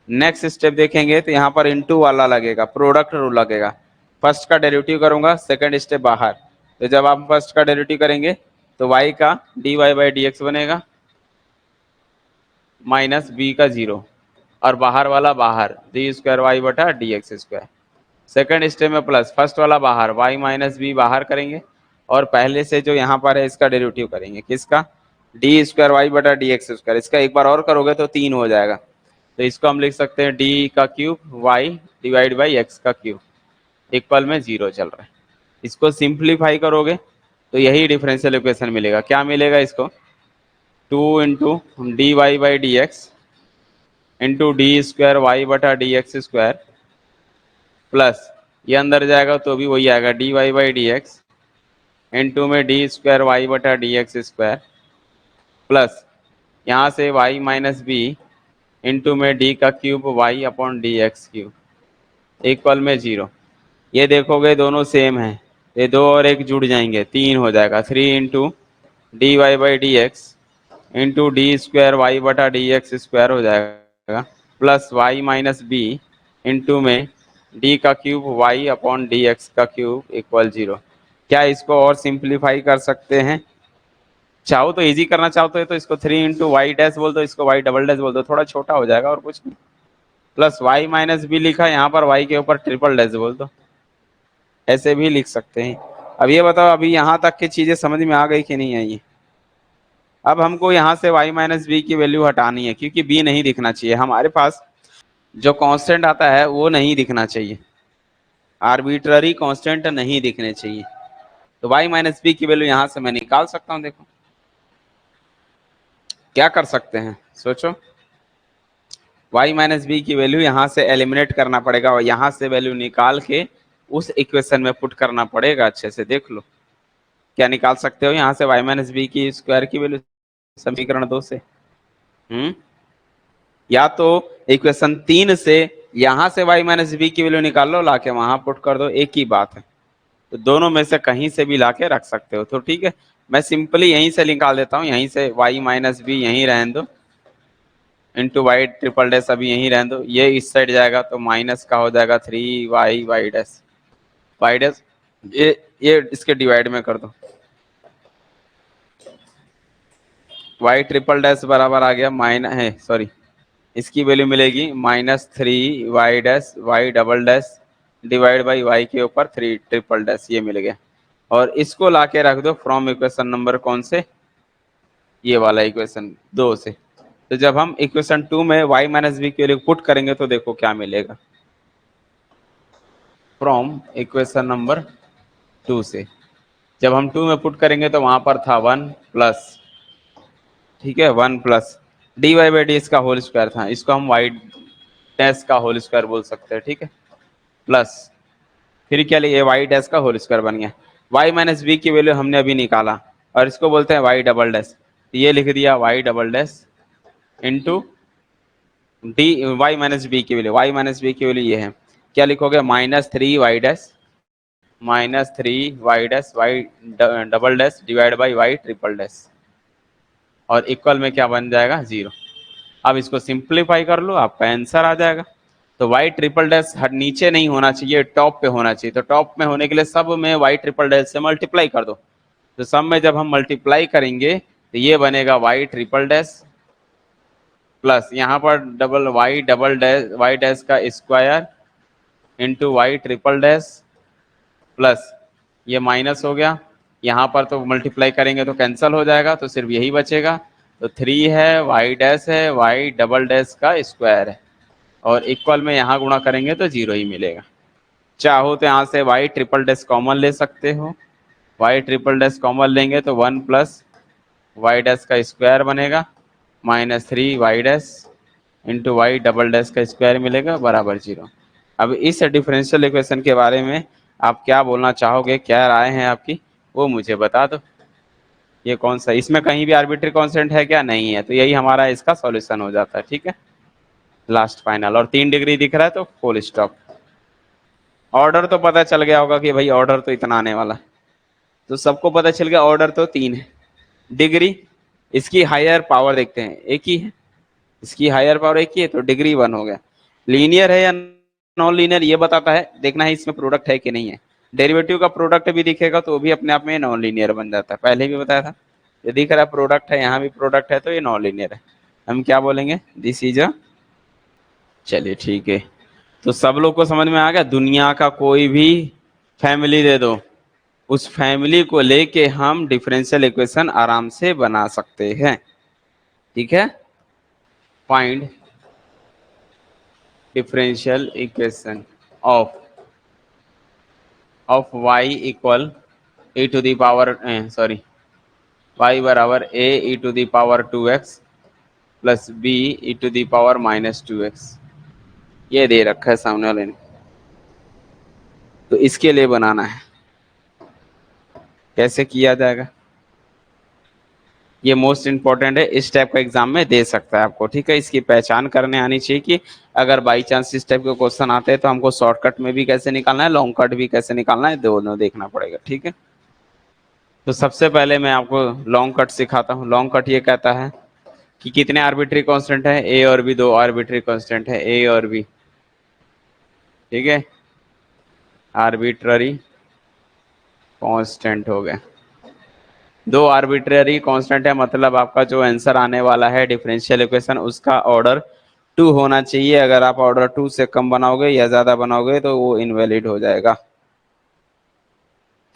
नेक्स्ट स्टेप देखेंगे तो यहाँ पर इंटू वाला लगेगा, प्रोडक्ट रूल लगेगा। फर्स्ट का डेरिवेटिव करूंगा, सेकंड स्टेप बाहर। तो जब आप फर्स्ट का डेरिवेटिव करेंगे तो y का d Y by D x बनेगा माइनस बी का 0, और बाहर वाला बाहर डी स्क्वायर वाई बटा d x square. Second step में प्लस, फर्स्ट वाला बाहर y माइनस बी बाहर करेंगे, और पहले से जो यहाँ पर है इसका डेरिवेटिव करेंगे, किसका, डी स्क्वायर वाई बटा डी एक्स स्क्वायर। इसका एक बार और करोगे तो 3 हो जाएगा, तो इसको हम लिख सकते हैं डी का cube y divide by x का क्यूब इक्वल में 0 चल रहा है। इसको सिंप्लीफाई करोगे तो यही डिफरेंशियल इक्वेशन मिलेगा। क्या मिलेगा इसको, 2 into D Y by D x into d square y बटा डी एक्स स्क्वायर प्लस ये अंदर जाएगा तो भी वही आएगा d Y by D x into में डी स्क्वायर वाई बटा डी एक्स स्क्वायर प्लस यहाँ से वाई माइनस बी इंटू में डी का cube y upon d x cube equal में 0। ये देखोगे दोनों सेम है, ये 2 और 1 जुड़ जाएंगे, 3 हो जाएगा। 3 into D Y by D x into d square y बटा डी एक्स स्क्वायर हो जाएगा plus Y minus b into में डी का cube y upon d x का क्यूब इक्वल 0। क्या इसको और सिंप्लीफाई कर सकते हैं, चाहो तो इजी करना चाहते हो तो इसको 3 इंटू वाई डैश बोल दो, इसको वाई डबल डैश बोल दो, थोड़ा छोटा हो जाएगा और कुछ नहीं। प्लस वाई माइनस बी लिखा, यहाँ पर वाई के ऊपर ट्रिपल डैश बोल दो, ऐसे भी लिख सकते हैं। अब ये बताओ अभी यहाँ तक की चीजें समझ में आ गई कि नहीं आई। अब हमको यहाँ से y माइनस बी की वैल्यू हटानी है, क्योंकि b नहीं दिखना चाहिए हमारे पास, जो कांस्टेंट आता है वो नहीं दिखना चाहिए, आर्बिट्ररी कांस्टेंट नहीं दिखने चाहिए। तो y माइनस बी की वैल्यू यहाँ से मैं निकाल सकता हूँ। देखो क्या कर सकते हैं, सोचो। y माइनस बी की वैल्यू यहाँ से एलिमिनेट करना पड़ेगा और यहाँ से वैल्यू निकाल के उस इक्वेशन में पुट करना पड़ेगा। अच्छे से देख लो क्या निकाल सकते हो यहाँ से y माइनस बी की स्क्वायर की वैल्यू समीकरण 2 से। या तो इक्वेशन 3 से यहाँ से y माइनस बी की वैल्यू निकाल लो, लाके वहां पुट कर दो, एक ही बात है। तो दोनों में से कहीं से भी लाके रख सकते हो। तो ठीक है, मैं सिंपली यहीं से निकाल देता हूँ, यहीं से y माइनस बी यहीं रहने दो इंटू वाई ट्रिपल डैश अभी यहीं रहने दो। ये इस साइड जाएगा तो माइनस का हो जाएगा 3y Y dash y dash, ये इसके डिवाइड में कर दो, वाई ट्रिपल डैश बराबर आ गया माइनस है, सॉरी, इसकी वैल्यू मिलेगी -3y dash y double dash divide by y के ऊपर 3 ट्रिपल डैश, ये मिल गया। और इसको लाके रख दो फ्रॉम इक्वेशन नंबर कौन से, ये वाला इक्वेशन 2 से। तो जब हम इक्वेशन 2 में y माइनस बी की वैल्यू पुट करेंगे तो देखो क्या मिलेगा, फ्रॉम इक्वेशन नंबर 2 से जब हम 2 में पुट करेंगे तो वहां पर था 1 प्लस, ठीक है, 1 plus d Y by d इसका होल स्क्वायर था, इसको हम वाई डैश का होल स्क्वायर बोल सकते हैं। ठीक है, प्लस फिर क्या लिए वाई डैश का होल स्क्वायर बन गया। वाई माइनस बी की वैल्यू हमने अभी निकाला और इसको बोलते हैं वाई डबल डैश, तो ये लिख दिया y double dash into D y minus b की वैल्यू, वाई माइनस बी की वैल्यू ये है, क्या लिखोगे -3y dash -3y dash y double dash divide by y triple dash, और इक्वल में क्या बन जाएगा 0। अब इसको सिंप्लीफाई कर लो, आपका आंसर आ जाएगा। तो वाई ट्रिपल डैश नीचे नहीं होना चाहिए, टॉप पे होना चाहिए। तो टॉप में होने के लिए सब में वाई ट्रिपल डैश से मल्टीप्लाई कर दो। तो सब में जब हम मल्टीप्लाई करेंगे तो ये बनेगा वाई ट्रिपल डैश प्लस यहाँ पर डबल डैश वाई डैश का square into y triple dash plus ये माइनस हो गया, यहाँ पर तो मल्टीप्लाई करेंगे तो कैंसिल हो जाएगा, तो सिर्फ यही बचेगा। तो 3 है, वाई डैश है, वाई डबल डैश का स्क्वायर है, और इक्वल में यहाँ गुणा करेंगे तो 0 ही मिलेगा। चाहो तो यहाँ से वाई ट्रिपल डैश कॉमन ले सकते हो, वाई ट्रिपल डैश कॉमन लेंगे तो 1 प्लस वाई डैश का स्क्वायर बनेगा -3 y dash into y double dash का स्क्वायर मिलेगा बराबर 0। अब इस डिफरेंशियल इक्वेशन के बारे में आप क्या बोलना चाहोगे, क्या राय है आपकी, वो मुझे बता दो। ये कौन सा, इसमें कहीं भी आर्बिट्री कांस्टेंट है क्या, नहीं है, तो यही हमारा इसका सॉल्यूशन हो जाता है। ठीक है, लास्ट फाइनल, और 3 डिग्री दिख रहा है तो फुल स्टॉप। ऑर्डर तो पता चल गया होगा कि भाई ऑर्डर तो इतना आने वाला है, तो सबको पता चल गया ऑर्डर तो 3 है। डिग्री, इसकी हायर पावर देखते हैं, एक ही है, इसकी हायर पावर एक ही है, तो डिग्री 1 हो गया। लीनियर है या नॉन लीनियर ये बताता है, देखना है इसमें प्रोडक्ट है कि नहीं है। डेरिवेटिव का प्रोडक्ट भी दिखेगा तो वो भी अपने आप में नॉन लीनियर बन जाता है, पहले भी बताया था। ये दिख रहा है प्रोडक्ट है, यहाँ भी प्रोडक्ट है, तो ये नॉन लीनियर है। हम क्या बोलेंगे, दिस इज अ, चलिए ठीक है। तो सब लोग को समझ में आ गया, दुनिया का कोई भी फैमिली दे दो, उस फैमिली को लेके हम डिफरेंशियल इक्वेशन आराम से बना सकते हैं। ठीक है, find differential equation of y equal e to the power, sorry, y बराबर a e to the power 2x plus b e to the power -2x, ये दे रखा है सामने वाले ने, तो इसके लिए बनाना है। कैसे किया जाएगा, ये मोस्ट इंपॉर्टेंट है, इस टाइप का एग्जाम में दे सकता है आपको। ठीक है, इसकी पहचान करने आनी चाहिए कि अगर बाई चांस इस टाइप के क्वेश्चन आते हैं तो हमको शॉर्टकट में भी कैसे निकालना है, लॉन्ग कट भी कैसे निकालना है, दोनों देखना पड़ेगा। ठीक है, तो सबसे पहले मैं आपको लॉन्ग कट सिखाता हूँ। लॉन्ग कट ये कहता है कि कितने आर्बिट्री कांस्टेंट है, ए और बी, दो आर्बिट्री कांस्टेंट है, ए और बी। ठीक है, आर्बिट्ररी कांस्टेंट हो गया, दो आर्बिट्ररी कांस्टेंट है, मतलब आपका जो आंसर आने वाला है डिफरेंशियल इक्वेशन उसका ऑर्डर 2 होना चाहिए। अगर आप ऑर्डर 2 से कम बनाओगे या ज्यादा बनाओगे तो वो इनवैलिड हो जाएगा।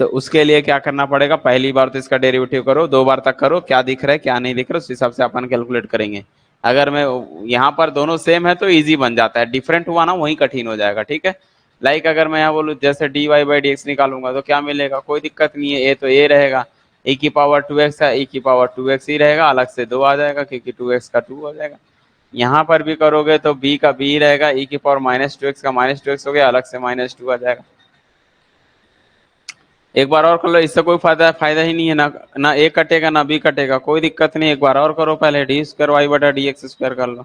तो उसके लिए क्या करना पड़ेगा, पहली बार तो इसका डेरिवेटिव करो, 2 बार तक करो, क्या दिख रहा है क्या नहीं दिख रहा है उस हिसाब से अपन कैलकुलेट करेंगे। अगर मैं यहाँ पर दोनों सेम है तो इजी बन जाता है, डिफरेंट हुआ ना वही कठिन हो जाएगा। ठीक है, लाइक अगर मैं यहाँ बोलूँ जैसे dy/dx निकालूंगा तो क्या मिलेगा, कोई दिक्कत नहीं है, ए तो ए रहेगा, e की पावर 2x है, e की पावर 2x ही रहेगा, अलग से 2 आ जाएगा क्योंकि 2x का 2 हो जाएगा। यहाँ पर भी करोगे तो b का b रहेगा, e की पावर -2x का -2x हो गया, अलग से -2 आ जाएगा। एक बार और कर लो, इससे कोई फायदा ही नहीं है, ना ए कटेगा ना बी कटेगा, कोई दिक्कत नहीं, एक बार और करो, पहले d² y/dx² कर लो।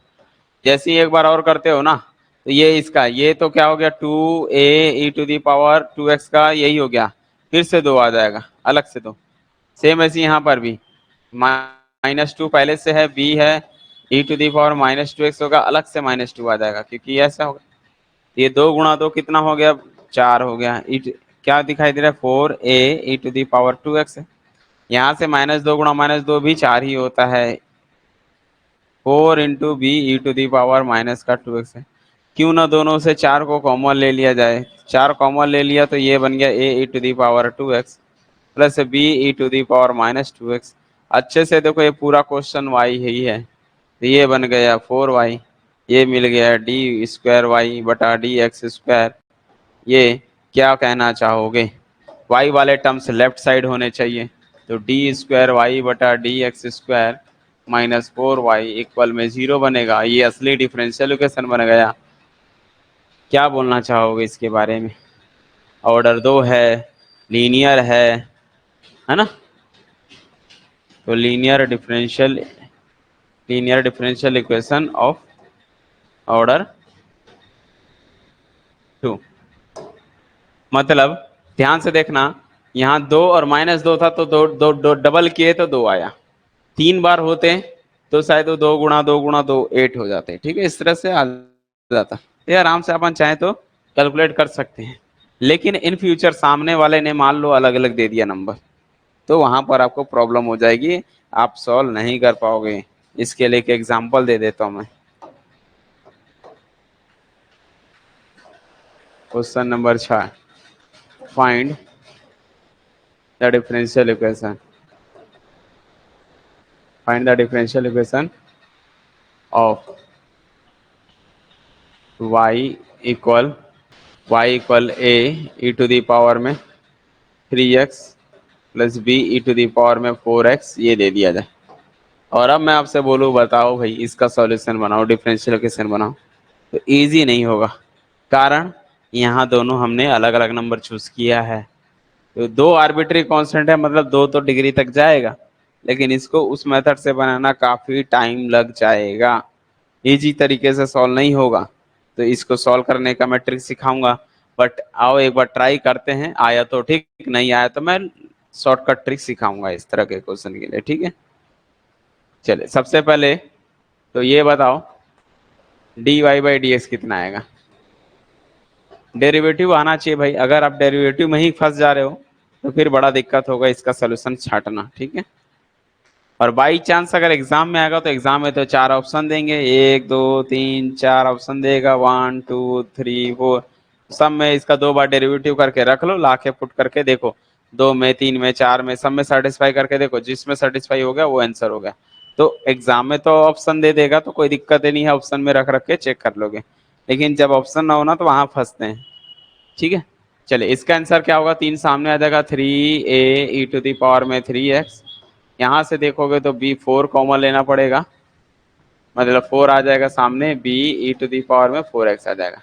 जैसे ही एक बार और करते हो ना तो ये इसका, ये तो क्या हो गया 2a e to the power 2x का यही हो गया, फिर से 2 आ जाएगा, अलग से 2। सेम ऐसे यहाँ पर भी -2 पहले से है, b है, e to the power -2x होगा, अलग से -2 आ जाएगा क्योंकि ऐसा होगा। ये 2 गुणा 2 कितना हो गया, 4 हो गया। क्या दिखाई दे रहा है, 4a e to the power 2x है। यहाँ से -2 गुणा -2 भी 4 ही होता है, 4 into b e to the power minus का 2x है। क्यों ना दोनों से 4 को कॉमन ले लिया जाए, 4 कॉमन ले लिया तो ये बन गया a e to the power 2x plus b e to the power -2x। अच्छे से देखो ये पूरा क्वेश्चन y ही है, तो ये बन गया 4y, ये मिल गया d²y/dx²। ये क्या कहना चाहोगे, y वाले टर्म्स लेफ्ट साइड होने चाहिए, तो d²y/dx² -4y इक्वल में 0 बनेगा। ये असली डिफरेंशियल इक्वेशन बन गया। क्या बोलना चाहोगे इसके बारे में, ऑर्डर 2 है, लीनियर है ना, तो linear differential equation of order 2। मतलब ध्यान से देखना, यहाँ 2 और -2 था तो दो डबल किए तो 2 आया, 3 बार होते तो शायद वो 2 गुणा 2 गुणा 2 8 हो जाते। ठीक है, इस तरह से आ जाता, ये आराम से अपन चाहे तो कैलकुलेट कर सकते हैं। लेकिन इन फ्यूचर सामने वाले ने मान लो अलग अलग दे दिया नंबर, तो वहां पर आपको प्रॉब्लम हो जाएगी, आप सॉल्व नहीं कर पाओगे। इसके लिए एक एग्जांपल दे देता हूं मैं। Question number 6, find the differential equation, find the differential equation of y equal a e to the power में 3x plus b e to the power में 4x, ये दे दिया जाए। और अब मैं आपसे बोलूँ बताओ भाई इसका सॉल्यूशन बनाओ, डिफरेंशियल इक्वेशन बनाओ, तो इजी नहीं होगा। कारण यहाँ दोनों हमने अलग अलग नंबर चूज किया है। तो दो आर्बिट्री कांस्टेंट है, मतलब दो तो डिग्री तक जाएगा, लेकिन इसको उस मेथड से बनाना काफी टाइम लग जाएगा, इजी तरीके से सॉल्व नहीं होगा। तो इसको सॉल्व करने का मैं ट्रिक सिखाऊंगा। बट आओ एक बार ट्राई करते हैं, आया तो ठीक, नहीं आया तो मैं शॉर्टकट ट्रिक सिखाऊंगा इस तरह के क्वेश्चन के लिए, ठीक है। चलिए सबसे पहले तो ये बताओ d Y by D x कितना आएगा। डेरिवेटिव आना चाहिए भाई, अगर आप डेरिवेटिव में ही फंस जा रहे हो तो फिर बड़ा दिक्कत होगा इसका सोल्यूशन छाटना, ठीक है। और बाई चांस अगर एग्जाम में आएगा तो एग्जाम में तो चार ऑप्शन देंगे, एक दो तीन चार ऑप्शन देगा, 1 2 3 4, सब में इसका दो बार डेरिवेटिव करके रख लो, ला के पुट करके देखो, दो में तीन में चार में सब में सेटिस्फाई करके देखो, जिसमें सेटिस्फाई हो गया वो आंसर हो गया। तो एग्जाम में तो ऑप्शन दे देगा तो कोई दिक्कत ही नहीं है, ऑप्शन में रख रख के चेक कर लोगे, लेकिन जब ऑप्शन ना हो ना तो वहां फंसते हैं, ठीक है। चलिए इसका आंसर क्या होगा, तीन सामने आ जाएगा, 3a e⁻³ यहाँ से देखोगे तो b4 कॉमन लेना पड़ेगा, मतलब 4 आ जाएगा सामने, b e⁻⁴x आ जाएगा।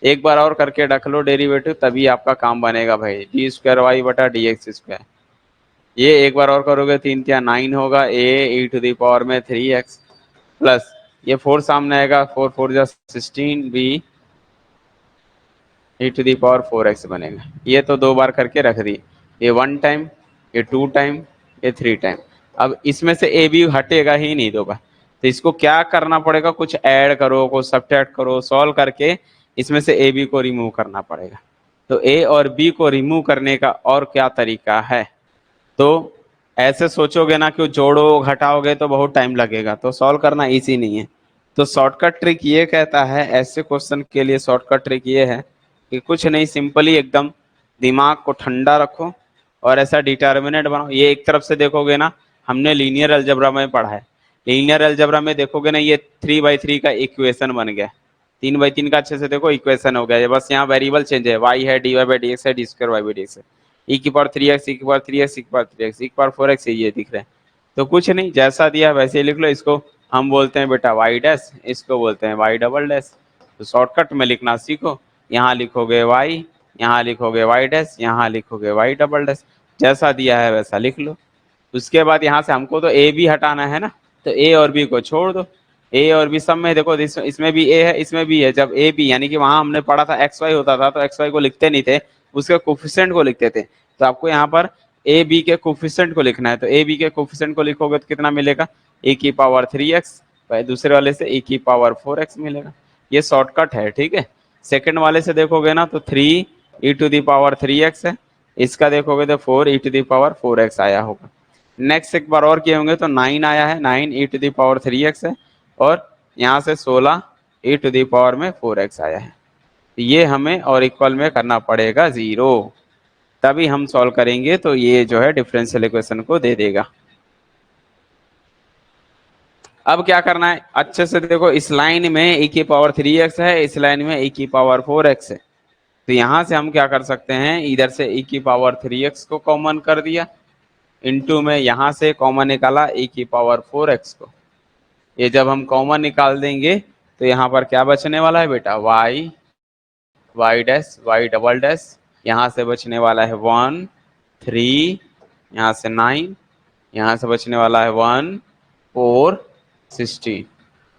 एक बार और करके रख लो डेरिवेटिव, तभी आपका काम बनेगा भाई, d² y/dx²। ये एक बार और करोगे, 3×9 होगा, a e⁻³ प्लस ये 4 सामने आएगा, 4×4 = 16, b e⁻⁴x बनेगा। ये तो दो बार करके रख दी, ये 1 टाइम, ये 2 टाइम, ये 3 टाइम। अब इसमें से ए बी हटेगा ही नहीं दो बार, तो इसको क्या करना पड़ेगा, कुछ ऐड करो, कुछ सब्ट्रैक्ट करो, सॉल्व करके इसमें से ए बी को रिमूव करना पड़ेगा। तो ए और बी को रिमूव करने का और क्या तरीका है, तो ऐसे सोचोगे ना कि जोड़ो घटाओगे तो बहुत टाइम लगेगा, तो सॉल्व करना इजी नहीं है। तो शॉर्टकट ट्रिक ये कहता है, ऐसे क्वेश्चन के लिए शॉर्टकट ट्रिक ये है कि कुछ नहीं, सिंपली एकदम दिमाग को ठंडा रखो और ऐसा डिटर्मिनेंट बनाओ। ये एक तरफ से देखोगे ना, हमने लीनियर अलजेब्रा में पढ़ा है, लीनियर अलजेब्रा में देखोगे ना, ये 3/3 का इक्वेशन बन गया, 3/3 का अच्छे से देखो इक्वेशन हो गया, बस यहाँ वेरिएबल चेंज है, y है, dy/dx है, d²y/dx है, e⁻³ e⁻³ e⁻³ e⁻4x ये दिख रहा है। तो कुछ नहीं, जैसा दिया वैसे ही लिख लो, इसको हम बोलते हैं बेटा y', इसको बोलते हैं y'। तो शॉर्टकट में लिखना सीखो, यहाँ लिखोगे y, यहाँ लिखोगे y', यहाँ लिखोगे y', जैसा दिया है वैसा लिख लो। उसके बाद यहाँ से हमको तो ए बी हटाना है ना, तो ए और बी को छोड़ दो, ए और बी सब में देखो, इसमें भी ए है, इसमें भी है। जब ए बी यानी कि वहां हमने पढ़ा था एक्स वाई होता था, तो एक्स वाई को लिखते नहीं थे, उसके कोफिशिएंट को लिखते थे। तो आपको यहाँ पर ए बी के कोफिशिएंट को लिखना है, तो ए बी के कोफिशिएंट को लिखोगे तो कितना मिलेगा, e⁻³ दूसरे वाले से e⁻4x मिलेगा। ये शॉर्टकट है, ठीक है। सेकंड वाले से देखोगे ना तो 3e⁻³ है, इसका देखोगे तो 4e⁻4x आया होगा। नेक्स्ट एक बार और किए होंगे तो 9 आया है, 9e⁻3x है, और यहाँ से 16e⁻4x आया है। ये हमें और इक्वल में करना पड़ेगा 0, तभी हम सॉल्व करेंगे, तो ये जो है डिफरेंशियल इक्वेशन को दे देगा। अब क्या करना है, अच्छे से देखो, इस लाइन में e⁻3x है, इस लाइन में e⁻4x है, तो यहां से हम क्या कर सकते हैं, इधर से e⁻3x को कॉमन कर दिया, इनटू में यहां से कॉमन निकाला e⁻4x को। ये जब हम कॉमन निकाल देंगे तो यहाँ पर क्या बचने वाला है बेटा, y, y', यहाँ से बचने वाला है 1 3, यहाँ से 9, यहाँ से बचने वाला है 1 4 16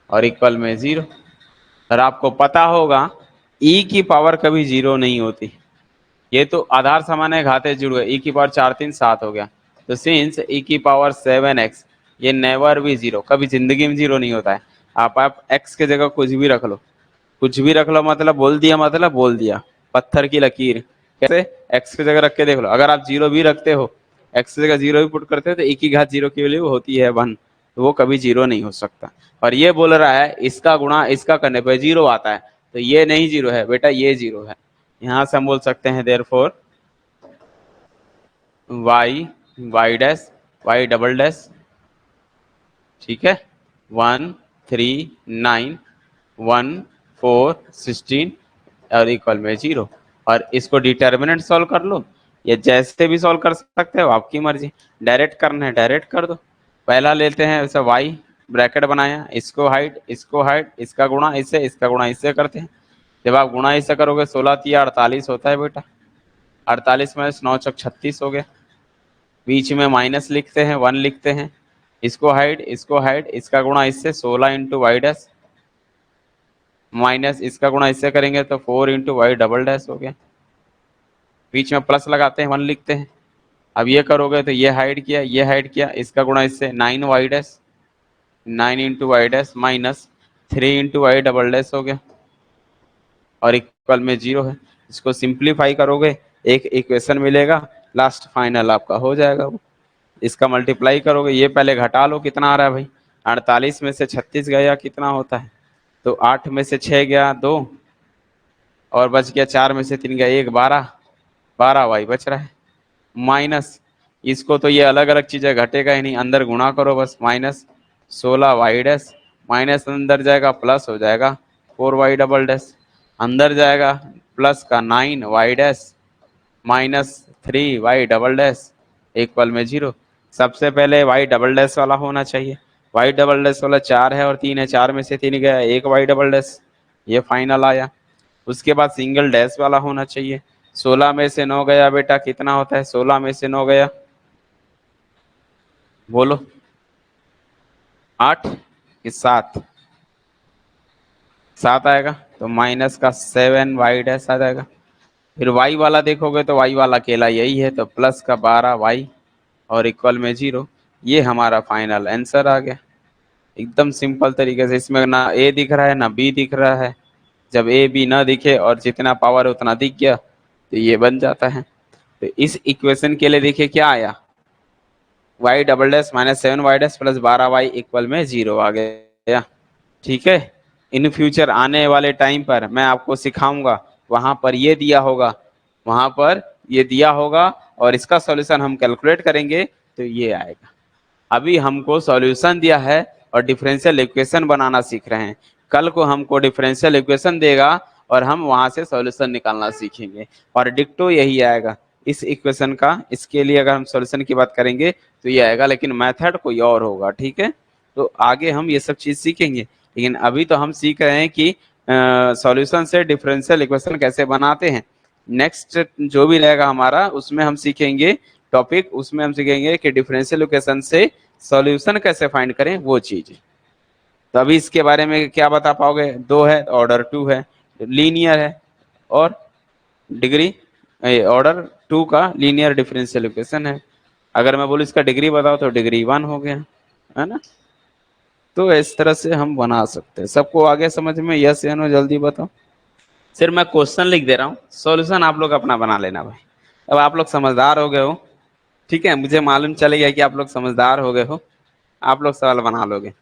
और इक्वल में 0। और आपको पता होगा e की पावर कभी 0 नहीं होती, ये तो आधार समान घाते जुड़ गए, e⁻4×3 = 7 हो गया, तो सिंस e⁻7x ये नेवर भी 0, कभी जिंदगी में 0 नहीं होता है। आप x के जगह कुछ भी रख लो, कुछ भी रख लो, मतलब बोल दिया, मतलब बोल दिया, पत्थर की लकीर। कैसे, x की जगह रख के देख लो, अगर आप 0 भी रखते हो, x की जगह 0 भी पुट करते हो, तो e⁻0 की वैल्यू होती है 1, तो वो कभी 0 नहीं हो सकता। और ये बोल रहा है इसका गुणा इसका करने पर 0 आता है, तो ये नहीं 0 है बेटा, ये 0 है। यहाँ से हम बोल सकते हैं देयरफॉर y', ठीक है, 1 3 9 1 4 16 और इक्वल में 0। और इसको डिटर्मिनेंट सॉल्व कर लो, या जैसे भी सॉल्व कर सकते हो, आपकी मर्जी, डायरेक्ट करना है डायरेक्ट कर दो। पहला लेते हैं वैसे y ब्रैकेट बनाया, इसको हाइट, इसको हाइट, इसका गुणा इससे, इसका गुणा इससे करते हैं, जब आप गुणा ऐसा करोगे 16 तिया 48 होता है बेटा, 48 में 9 चौक 36 हो गया। बीच में माइनस लिखते हैं, 1 लिखते हैं, इसको हाइड इसको हाइड, इसका गुणा इससे 16 इंटू वाई डैश माइनस इसका गुणा इससे करेंगे तो 4 इंटू वाई डबल डैश हो गया। बीच में प्लस लगाते हैं, 1 लिखते हैं। अब ये करोगे तो ये हाइड किया ये हाइड किया, इसका गुणा इससे 9 y dash 9 into y dash minus 3 into y double dash हो गया और इक्वल में 0 है। इसको सिंप्लीफाई करोगे एक इक्वेशन मिलेगा, लास्ट फाइनल आपका हो जाएगा वो। इसका मल्टीप्लाई करोगे, ये पहले घटा लो कितना आ रहा है भाई, 48 में से 36 गया कितना होता है, तो 8 में से 6 गया 2 और बच गया 4 में से 3 गया 1, 12 12 वाई बच रहा है माइनस इसको, तो ये अलग अलग चीजें घटेगा ही नहीं, अंदर गुणा करो बस, माइनस 16 वाई डैश माइनस अंदर जाएगा प्लस हो जाएगा 4 वाई डबल डैश, अंदर जाएगा प्लस का 9 y dash minus 3 y double dash equal में 0। सबसे पहले वाई डबल डैश वाला होना चाहिए, वाई डबल डैश वाला 4 है और 3 है, 4 में से 3 गया 1 वाई डबल डैश, ये फाइनल आया। उसके बाद सिंगल डैश वाला होना चाहिए, 16 में से 9 गया बेटा कितना होता है, 16 में से 9 गया बोलो 8 कि 7, 7 आएगा तो माइनस का 7 वाई डैश आ जाएगा। फिर वाई वाला देखोगे तो वाई वाला अकेला यही है, तो प्लस का 12 वाई और इक्वल में 0। ये हमारा फाइनल आंसर आ गया, एकदम सिंपल तरीके से। इसमें ना ए दिख रहा है ना बी दिख रहा है, जब ए बी ना दिखे और जितना पावर है उतना दिख गया तो ये बन जाता है। तो इस इक्वेशन के लिए देखिए क्या आया, y double dash minus 7 y dash plus 12 y equal में 0 आ गया। ठीक है, इन फ्यूचर आने वाले टाइम पर मैं आपको सिखाऊंगा, वहां पर ये दिया होगा, वहां पर ये दिया होगा और इसका सॉल्यूशन हम कैलकुलेट करेंगे तो ये आएगा। अभी हमको सॉल्यूशन दिया है और डिफरेंशियल इक्वेशन बनाना सीख रहे हैं, कल को हमको डिफरेंशियल इक्वेशन देगा और हम वहां से सॉल्यूशन निकालना सीखेंगे और डिक्टो यही आएगा इस इक्वेशन का। इसके लिए अगर हम सॉल्यूशन की बात करेंगे तो ये आएगा, लेकिन मेथड कोई और होगा। ठीक है, तो आगे हम ये सब चीज सीखेंगे, लेकिन अभी तो हम सीख रहे हैं कि सॉल्यूशन से डिफरेंशियल इक्वेशन कैसे बनाते हैं। नेक्स्ट जो भी रहेगा हमारा उसमें हम सीखेंगे टॉपिक, उसमें हम सीखेंगे कि डिफरेंशियल इक्वेशन से सॉल्यूशन कैसे फाइंड करें वो चीज। तो अभी इसके बारे में क्या बता पाओगे, 2 है ऑर्डर 2 है, लीनियर है, और डिग्री ऑर्डर 2 का लीनियर डिफरेंशियल इक्वेशन है। अगर मैं बोलूँ इसका डिग्री बताओ तो डिग्री 1 हो गया, है ना। तो इस तरह से हम बना सकते हैं। सबको आगे समझ में, यस या नो जल्दी बताओ। सिर्फ मैं क्वेश्चन लिख दे रहा हूँ, सॉल्यूशन आप लोग अपना बना लेना भाई। अब आप लोग समझदार हो गए हो, ठीक है, मुझे मालूम चल गया कि आप लोग समझदार हो गए हो, आप लोग सवाल बना लोगे।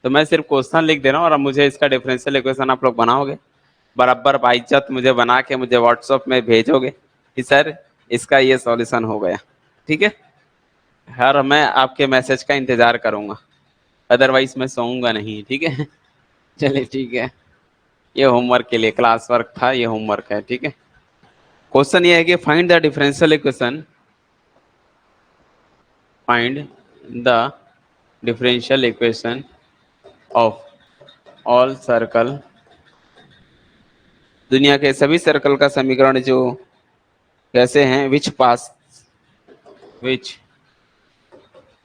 तो मैं सिर्फ क्वेश्चन लिख दे रहा हूँ और अब मुझे इसका डिफरेंशियल इक्वेशन आप लोग बनाओगे, बराबर बाइज्जत मुझे बना के मुझे व्हाट्सएप में भेजोगे कि सर इसका ये सॉल्यूशन हो गया। ठीक है, हर मैं आपके मैसेज का इंतजार करूंगा, अदरवाइज मैं सोऊंगा नहीं। ठीक है चलिए ठीक है, ये होमवर्क के लिए क्लास वर्क था, ये होमवर्क है। ठीक है, क्वेश्चन ये है कि find the differential equation, find the differential equation of all circle, दुनिया के सभी सर्कल का समीकरण जो कैसे हैं, विच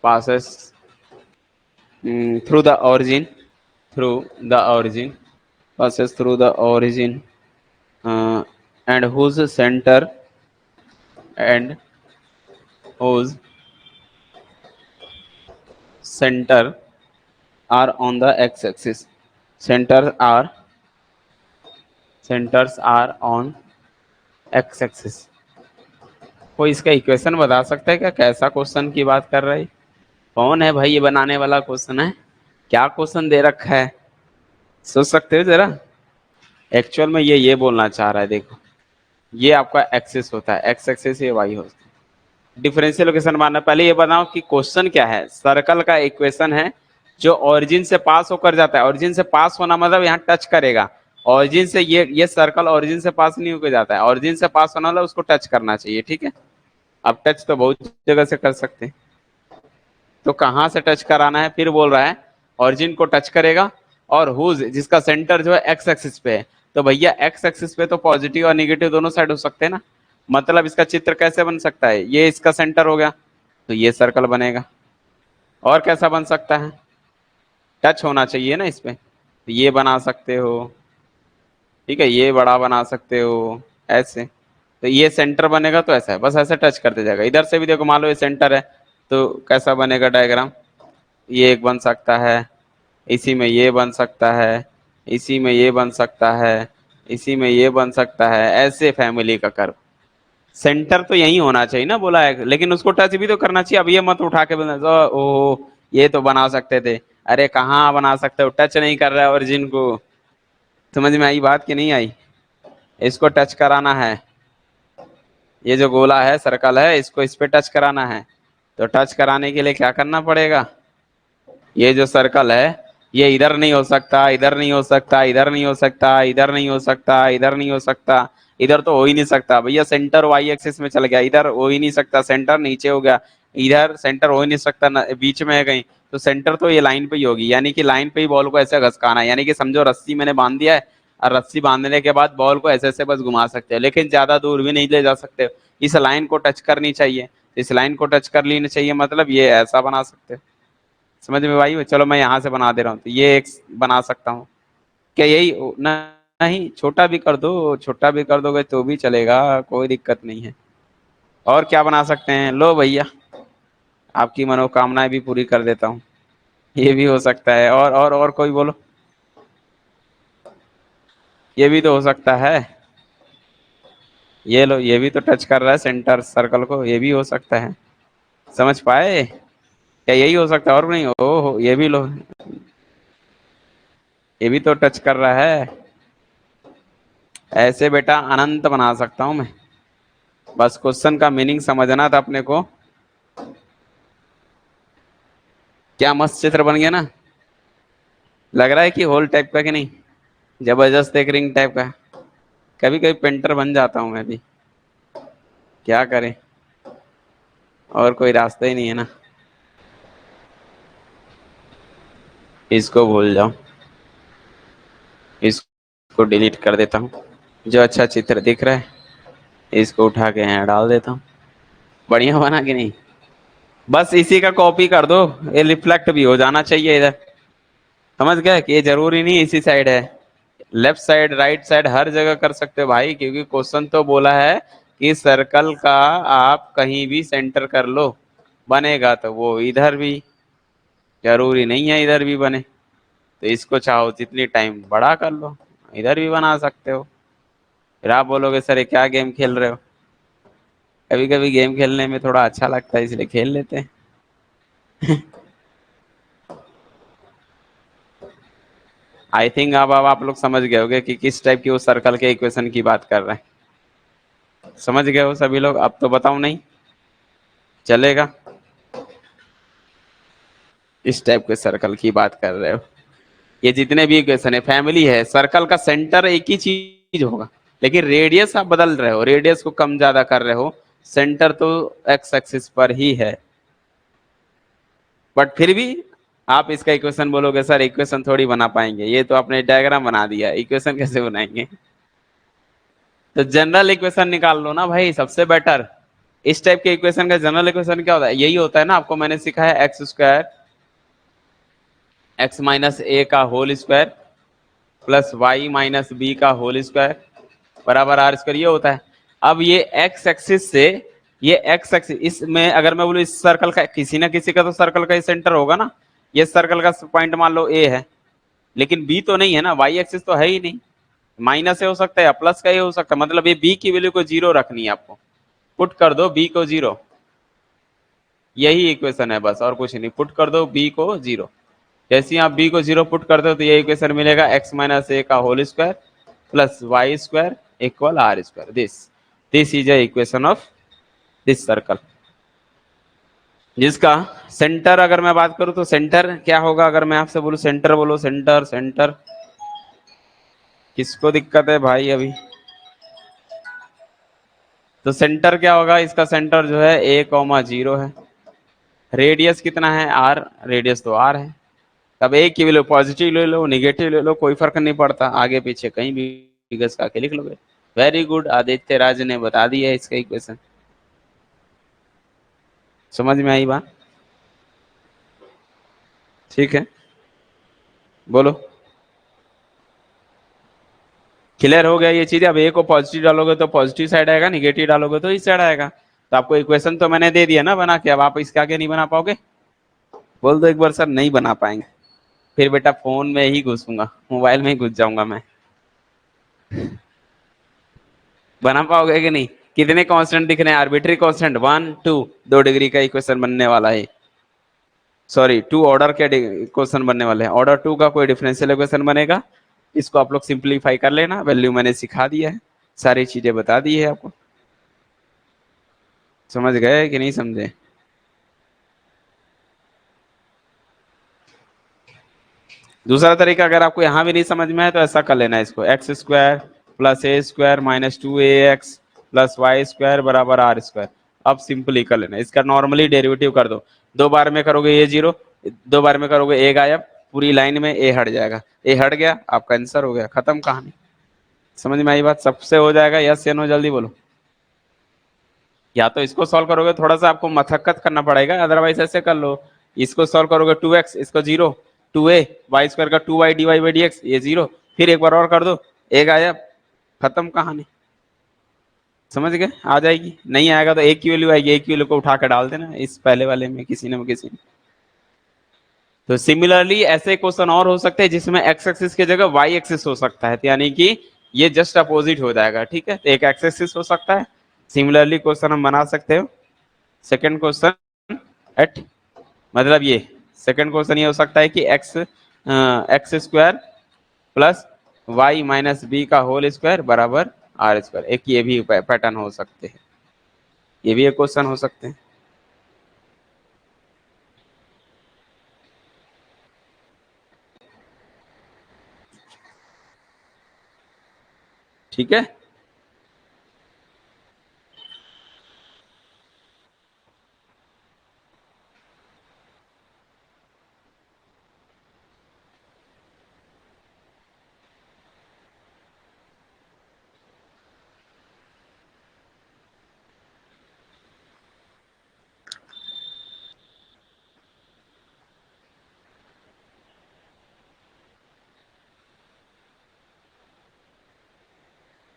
passes through the origin, through the origin, passes through the origin, and whose center and whose center are on the x-axis, centers are on x-axis। कोई इसका इक्वेशन बता सकता है क्या, कैसा क्वेश्चन की बात कर रहा है, कौन है भाई ये बनाने वाला क्वेश्चन है, क्या क्वेश्चन दे रखा है, सोच सकते हो जरा। एक्चुअल में ये बोलना चाह रहा है, देखो ये आपका एक्सिस होता है, एक्स एक्सिस, ये वाई होता है। डिफरेंशियल इक्वेशन मानना, पहले ये बताओ कि क्वेश्चन क्या है, सर्कल का इक्वेशन है जो ओरिजिन से पास होकर जाता है। ओरिजिन से पास होना मतलब यहाँ टच करेगा, ओरिजिन से ये सर्कल ओरिजिन से पास नहीं होकर जाता है, ओरिजिन से पास होना मतलब उसको टच करना चाहिए। ठीक है, अब टच तो बहुत जगह से कर सकते हैं, तो कहाँ से टच कराना है, फिर बोल रहा है ओरिजिन को टच करेगा और हुज जिसका सेंटर जो है एक्स एक्सिस पे है, तो भैया एक्स एक्सिस पे तो पॉजिटिव और निगेटिव दोनों साइड हो सकते हैं ना। मतलब इसका चित्र कैसे बन सकता है, ये इसका सेंटर हो गया तो ये सर्कल बनेगा। और कैसा बन सकता है, टच होना चाहिए ना इस पे, तो ये बना सकते हो। ठीक है, ये बड़ा बना सकते हो ऐसे। तो ये सेंटर बनेगा तो ऐसा है, बस ऐसे टच करते जाएगा। इधर से भी देखो, मान लो ये सेंटर है तो कैसा बनेगा डायग्राम, ये एक बन सकता है, इसी में ये बन सकता है, इसी में ये बन सकता है, इसी में ये बन सकता है, ऐसे फैमिली का कर्व। सेंटर तो यही होना चाहिए ना बोला है, लेकिन उसको टच भी तो करना चाहिए। अब ये मत उठा के बना ओ ये तो बना सकते थे। अरे कहाँ बना सकते हो, टच नहीं कर रहा है ओरिजिन को। समझ में आई बात कि नहीं आई? इसको टच कराना है, ये जो गोला है सर्कल है इसको इस पे टच कराना है। तो टच कराने के लिए क्या करना पड़ेगा, ये जो सर्कल है ये इधर नहीं हो सकता, इधर नहीं हो सकता, इधर नहीं हो सकता, इधर नहीं हो सकता, इधर नहीं हो सकता, इधर तो हो ही नहीं सकता भैया। सेंटर वाई एक्सिस में चल गया, इधर हो ही नहीं सकता, सेंटर नीचे हो गया, इधर सेंटर हो ही नहीं सकता, बीच में है कहीं। तो सेंटर तो ये लाइन पे ही होगी, यानी कि लाइन पे ही बॉल को ऐसे घसकाना है। यानी कि समझो रस्सी मैंने बांध दिया है, और रस्सी बांधने के बाद बॉल को ऐसे ऐसे बस घुमा सकते हो, लेकिन ज्यादा दूर भी नहीं ले जा सकते। इस लाइन को टच करनी चाहिए, इस लाइन को टच कर लेनी चाहिए, मतलब ये ऐसा बना सकते हो। समझ में भाई? चलो मैं यहाँ से बना दे रहा हूँ, तो ये एक बना सकता हूँ। क्या यही नहीं, छोटा भी कर दो, छोटा भी कर दोगे तो भी चलेगा, कोई दिक्कत नहीं है। और क्या बना सकते हैं, लो भैया आपकी मनोकामनाएं भी पूरी कर देता हूँ। ये भी हो सकता है, और कोई बोलो। ये भी तो हो सकता है, ये लो, ये भी तो टच कर रहा है सेंटर सर्कल को, ये भी हो सकता है। समझ पाए? क्या यही हो सकता है और नहीं? ओहो, ये भी लो, ये भी तो टच कर रहा है। ऐसे बेटा अनंत बना सकता हूं मैं। बस क्वेश्चन का मीनिंग समझना था अपने को। क्या मस्त चित्र बन गया ना, लग रहा है कि होल टाइप का कि नहीं, जबरदस्त एक रिंग टाइप का। कभी कभी पेंटर बन जाता हूं मैं भी, क्या करें, और कोई रास्ता ही नहीं है ना। इसको भूल जाओ, इसको डिलीट कर देता हूँ। जो अच्छा चित्र दिख रहा है इसको उठा के यहाँ डाल देता हूँ। बढ़िया बना कि नहीं? बस इसी का कॉपी कर दो, ये रिफ्लेक्ट भी हो जाना चाहिए इधर। समझ गए कि ये जरूरी नहीं इसी साइड है, लेफ्ट साइड राइट साइड हर जगह कर सकते हो भाई, क्योंकि क्वेश्चन तो बोला है कि सर्कल का आप कहीं भी सेंटर कर लो, बनेगा तो वो इधर भी, जरूरी नहीं है इधर भी बने। तो इसको चाहो जितनी टाइम बड़ा कर लो, इधर भी बना सकते हो। फिर आप बोलोगे सर ये क्या गेम खेल रहे हो, कभी कभी गेम खेलने में थोड़ा अच्छा लगता है इसलिए खेल लेते हैं। आई थिंक अब आप लोग समझ गए होगे कि किस टाइप की वो सर्कल के इक्वेशन की बात कर रहे हैं। समझ गए हो सभी लोग? अब तो बताओ नहीं, चलेगा? इस टाइप के सर्कल की बात कर रहे हो, ये जितने भी इक्वेशन है फैमिली है, सर्कल का सेंटर एक ही चीज होगा, लेकिन रेडियस आप बदल रहे हो, रेडियस को कम ज्यादा कर रहे हो, सेंटर तो एक्स एक्सिस पर ही है। बट फिर भी आप इसका इक्वेशन बोलोगे सर इक्वेशन थोड़ी बना पाएंगे, ये तो आपने डायग्राम बना दिया, इक्वेशन कैसे बनाएंगे? तो जनरल इक्वेशन निकाल लो ना भाई, सबसे बेटर। इस टाइप के इक्वेशन का जनरल इक्वेशन क्या होता है, यही होता है ना, आपको मैंने सिखाया एक्स स्क्वायर एक्स माइनस ए का whole square plus Y minus B का होल स्क्वायर बराबर आर स्क्वायर, ये होता है। अब ये एक्स एक्सिस से, ये एक्स एक्सिस, इसमें अगर मैं बोलूँ इस सर्कल का, किसी ना किसी का तो सर्कल का सेंटर होगा ना, ये सर्कल का पॉइंट मान लो ए है, लेकिन बी तो नहीं है ना, वाई एक्सिस तो है ही नहीं। माइनस से हो सकता है या प्लस का ही हो सकता है, मतलब ये बी की वैल्यू को जीरो रखनी है आपको, पुट कर दो बी को जीरो। यही इक्वेशन है बस, और कुछ नहीं, पुट कर दो बी को जीरो। जैसे ही आप बी को जीरो पुट करते हो तो ये इक्वेशन मिलेगा एक्स माइनस ए का whole square plus Y square equal are square. This is a equation of this circle, जिसका सेंटर अगर मैं बात करूं तो सेंटर क्या होगा, अगर मैं आपसे बोलूं सेंटर, बोलो सेंटर, सेंटर किसको दिक्कत है भाई अभी? तो सेंटर क्या होगा, इसका सेंटर जो है ए कॉमा जीरो है, रेडियस कितना है आर, रेडियस तो आर है। तब ए की वैल्यू पॉजिटिव ले लो, निगेटिव ले लो, कोई फर्क नहीं पड़ता, आगे पीछे कहीं भी फिगर्स का आके लिख लोगे। वेरी गुड, आदित्य राज ने बता दिया इसका इक्वेशन। समझ में आई बात? ठीक है, बोलो। क्लियर हो गया ये चीज? अब ए को पॉजिटिव डालोगे तो पॉजिटिव साइड आएगा, निगेटिव डालोगे तो इस साइड आएगा। तो आपको इक्वेशन तो मैंने दे दिया ना बना के, अब आप इसके आगे नहीं बना पाओगे? बोल दो एक बार, सर नहीं बना पाएंगे। फिर बेटा फोन में ही घुसूंगा, मोबाइल में ही घुस जाऊंगा मैं। बना पाओगे कि नहीं? कितने कांस्टेंट दिख रहे हैं? आर्बिट्री कांस्टेंट 1 2, 2 डिग्री का इक्वेशन बनने वाला है। सॉरी, 2 ऑर्डर के इक्वेशन बनने वाले हैं। ऑर्डर 2 का कोई डिफरेंशियल इक्वेशन बनेगा। इसको आप लोग सिंप्लीफाई कर लेना, वैल्यू मैंने सिखा दिया है, सारी चीजें बता दी है आपको। समझ गए कि नहीं समझे? दूसरा तरीका अगर आपको यहां भी नहीं समझ में आए तो ऐसा कर लेना, इसको X square plus A square minus 2ax plus Y square बराबर आर स्क्वायर। अब सिंपली कर लेना, इसका नॉर्मली डेरिवेटिव कर दो। 2 बार में करोगे ये जीरो, 2 बार में करोगे ए गायब, पूरी लाइन में ए हट जाएगा। ए हट गया, आपका आंसर हो गया, खत्म कहानी। समझ में आई बात? सबसे हो जाएगा? यस या नो, जल्दी बोलो। या तो इसको सॉल्व करोगे, थोड़ा सा आपको मशक्कत करना पड़ेगा, अदरवाइज ऐसे कर लो। इसको सॉल्व करोगे 2x, इसको जीरो, 2a वाई स्क्वायर का 2y dy बाई dx, ये जीरो। फिर एक बार और कर दो, एक गायब, खत्म कहानी। समझ गए? आ जाएगी। नहीं आएगा तो एक की वैल्यू आएगी, एक की वैल्यू को उठा कर डाल देना इस पहले वाले में किसी न किसी ने। तो सिमिलरली ऐसे क्वेश्चन और हो सकते हैं जिसमें एक्स एक्सिस की जगह वाई एक्सिस हो सकता है, तो यानी कि ये जस्ट अपोजिट हो जाएगा। ठीक है, तो एक एक्स एक्सिस हो सकता है। सिमिलरली क्वेश्चन हम बना सकते हो। सेकंड क्वेश्चन एट, मतलब ये सेकंड क्वेश्चन ये हो सकता है कि x square plus Y minus B का होल स्क्वायर बराबर आर स्क्वायर। एक ये भी पैटर्न हो सकते हैं, ये भी एक क्वेश्चन हो सकते हैं। ठीक है,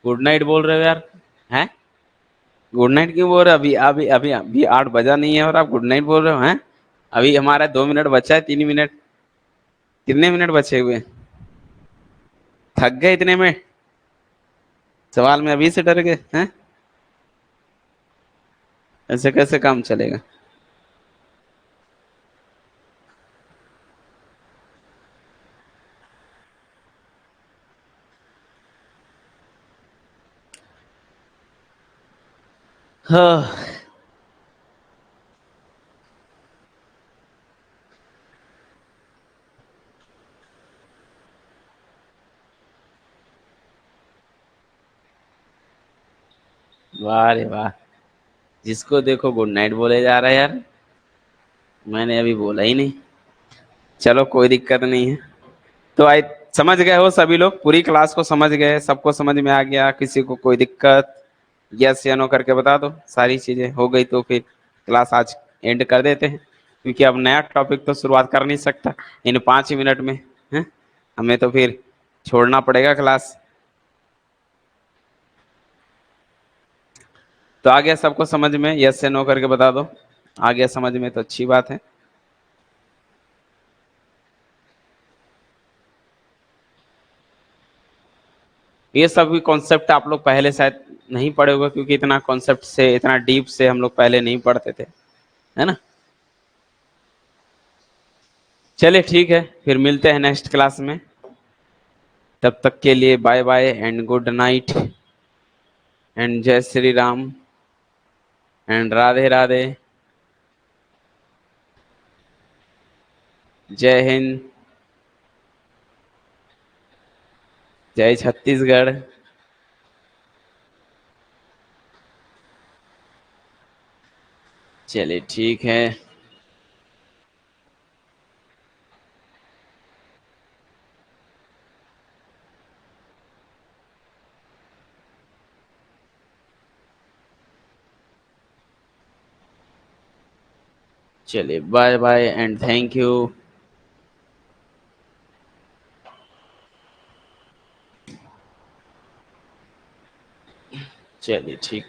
गुड नाइट बोल रहे हो यार? हैं? गुड नाइट क्यों बोल रहे हो? अभी अभी अभी अभी 8 बजा नहीं है और आप गुड नाइट बोल रहे हो? हैं? अभी हमारा 2 मिनट बचा है, 3 मिनट। कितने मिनट बचे हुए? थक गए इतने में? सवाल में अभी से डर गए हैं? ऐसे कैसे काम चलेगा? हाँ। वाह रे वाह, जिसको देखो गुड नाइट बोले जा रहा है यार। मैंने अभी बोला ही नहीं। चलो कोई दिक्कत नहीं है। तो आई, समझ गए हो सभी लोग? पूरी क्लास को समझ गए? सबको समझ में आ गया? किसी को कोई दिक्कत? यस या नो करके बता दो। सारी चीजें हो गई तो फिर क्लास आज एंड कर देते हैं, क्योंकि अब नया टॉपिक तो शुरुआत कर नहीं सकता इन 5 मिनट में। हैं? हमें तो फिर छोड़ना पड़ेगा क्लास। तो आ गया सबको समझ में? यस या नो करके बता दो। आ गया समझ में तो अच्छी बात है। ये सब भी कॉन्सेप्ट आप लोग पहले शायद नहीं पढ़े होगा, क्योंकि इतना कॉन्सेप्ट से, इतना डीप से हम लोग पहले नहीं पढ़ते थे, है ना? चलिए ठीक है, फिर मिलते हैं नेक्स्ट क्लास में। तब तक के लिए bye bye and good night and जय श्री राम एंड राधे राधे। जय हिंद, जय छत्तीसगढ़। चलिए ठीक है। चलिए bye bye and thank you. चलिए ठीक।